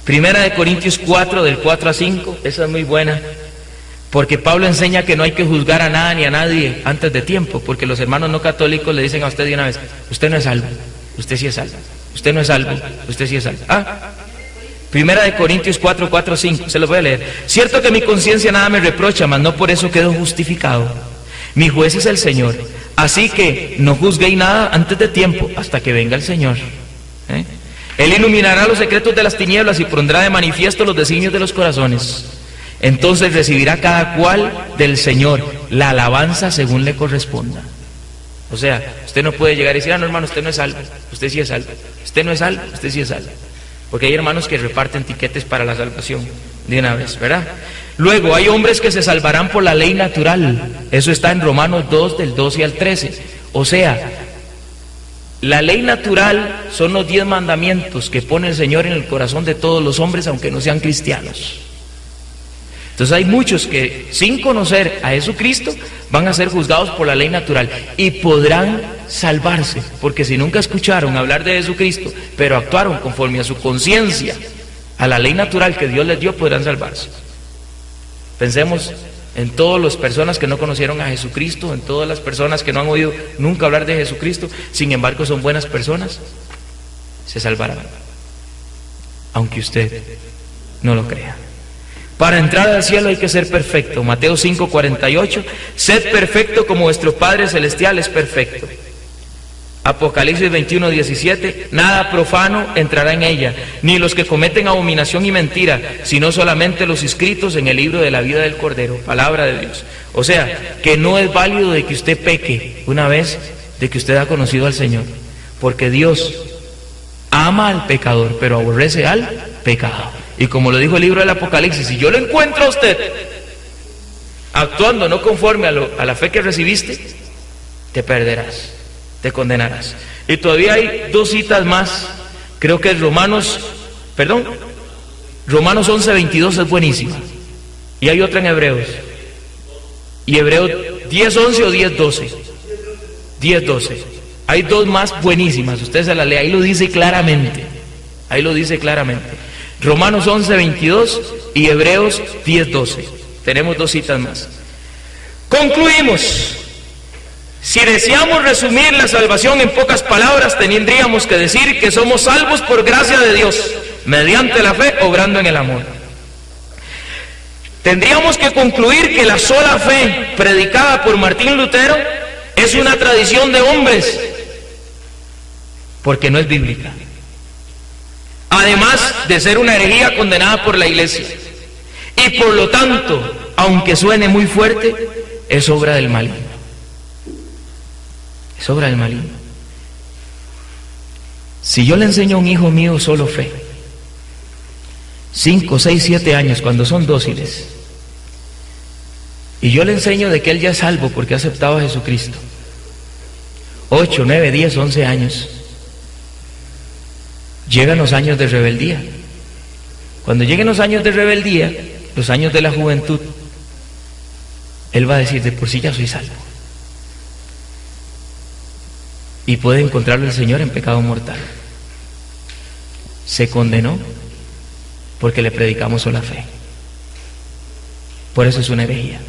Primera de Corintios 4, del 4 a 5, esa es muy buena, porque Pablo enseña que no hay que juzgar a nada ni a nadie antes de tiempo, porque los hermanos no católicos le dicen a usted de una vez: usted no es salvo, usted sí es salvo, usted no es salvo, usted sí es salvo. Primera de Corintios 4, 4, 5, se los voy a leer. Cierto que mi conciencia nada me reprocha, mas no por eso quedo justificado. Mi juez es el Señor, así que no juzguéis nada antes de tiempo, hasta que venga el Señor. Él iluminará los secretos de las tinieblas y pondrá de manifiesto los designios de los corazones. Entonces recibirá cada cual del Señor la alabanza según le corresponda. O sea, usted no puede llegar y decir: no, hermano, usted no es salvo, usted sí es salvo. Usted no es salvo, usted sí es salvo. Porque hay hermanos que reparten tiquetes para la salvación de una vez, ¿verdad? Luego, hay hombres que se salvarán por la ley natural. Eso está en Romanos 2, del 12 al 13. O sea, la ley natural son los 10 mandamientos que pone el Señor en el corazón de todos los hombres, aunque no sean cristianos. Entonces hay muchos que, sin conocer a Jesucristo, van a ser juzgados por la ley natural y podrán salvarse, porque si nunca escucharon hablar de Jesucristo, pero actuaron conforme a su conciencia, a la ley natural que Dios les dio, podrán salvarse. Pensemos en todas las personas que no conocieron a Jesucristo, en todas las personas que no han oído nunca hablar de Jesucristo, sin embargo son buenas personas, se salvarán, aunque usted no lo crea. Para entrar al cielo hay que ser perfecto. Mateo 5:48, sed perfecto como vuestro Padre Celestial es perfecto. Apocalipsis 21:17, nada profano entrará en ella, ni los que cometen abominación y mentira, sino solamente los inscritos en el libro de la vida del Cordero. Palabra de Dios. O sea, que no es válido de que usted peque una vez de que usted ha conocido al Señor, porque Dios ama al pecador, pero aborrece al pecado. Y como lo dijo el libro del Apocalipsis, si yo lo encuentro a usted actuando no conforme a la fe que recibiste, te perderás, te condenarás. Y todavía hay 2 citas más, creo que es Romanos 11:22 es buenísima, y hay otra en Hebreos, y Hebreos 10:11 o 10:12. 10:12. Hay dos más buenísimas, usted se las lee, ahí lo dice claramente. Ahí lo dice claramente. Romanos 11:22 y Hebreos 10:12. Tenemos dos citas más. Concluimos. Si deseamos resumir la salvación en pocas palabras, tendríamos que decir que somos salvos por gracia de Dios, mediante la fe, obrando en el amor. Tendríamos que concluir que la sola fe predicada por Martín Lutero es una tradición de hombres, porque no es bíblica. Además de ser una herejía condenada por la Iglesia. Y por lo tanto, aunque suene muy fuerte, es obra del maligno. Es obra del maligno. Si yo le enseño a un hijo mío solo fe, 5, 6, 7 años, cuando son dóciles, y yo le enseño de que él ya es salvo porque ha aceptado a Jesucristo, 8, 9, 10, 11 años, llegan los años de rebeldía. Cuando lleguen los años de rebeldía, los años de la juventud, él va a decir, de por sí ya soy salvo. Y puede encontrarlo el Señor en pecado mortal. Se condenó porque le predicamos sola fe. Por eso es una herejía.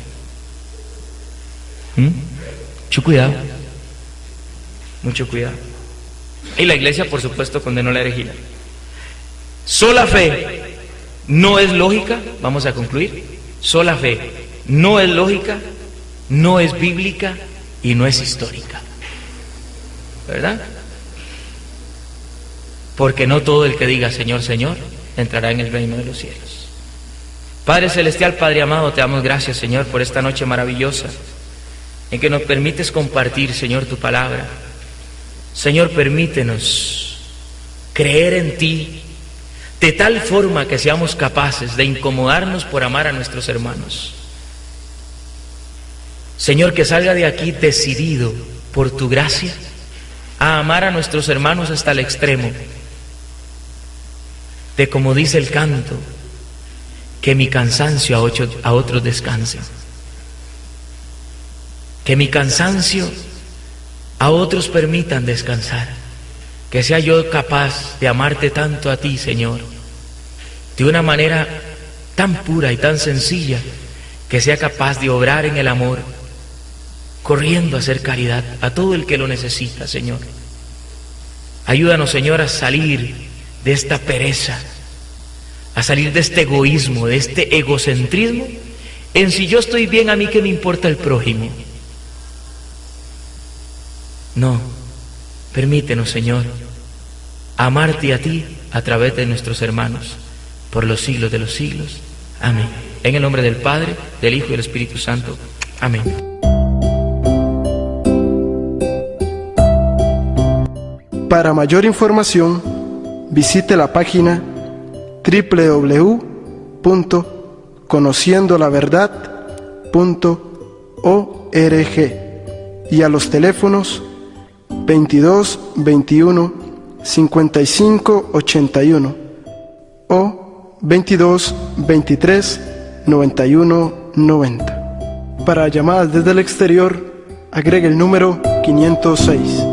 Mucho cuidado. Mucho cuidado. Y la Iglesia, por supuesto, condenó la herejía. Sola fe no es lógica, vamos a concluir. Sola fe no es lógica, no es bíblica y no es histórica. ¿Verdad? Porque no todo el que diga Señor, Señor, entrará en el reino de los cielos. Padre Celestial, Padre amado, te damos gracias, Señor, por esta noche maravillosa en que nos permites compartir, Señor, tu palabra. Señor, permítenos creer en ti de tal forma que seamos capaces de incomodarnos por amar a nuestros hermanos. Señor, que salga de aquí decidido por tu gracia a amar a nuestros hermanos hasta el extremo de, como dice el canto, que mi cansancio a otros descanse, que mi cansancio a otros permitan descansar, que sea yo capaz de amarte tanto a ti, Señor, de una manera tan pura y tan sencilla, que sea capaz de obrar en el amor, corriendo a hacer caridad a todo el que lo necesita, Señor. Ayúdanos, Señor, a salir de esta pereza, a salir de este egoísmo, de este egocentrismo, en si yo estoy bien, a mí qué me importa el prójimo. No, permítenos, Señor, amarte a ti a través de nuestros hermanos, por los siglos de los siglos. Amén. En el nombre del Padre, del Hijo y del Espíritu Santo. Amén. Para mayor información, visite la página www.conociendolaverdad.org y a los teléfonos 22 21 55 81 o 22 23 91 90. Para llamadas desde el exterior, agregue el número 506.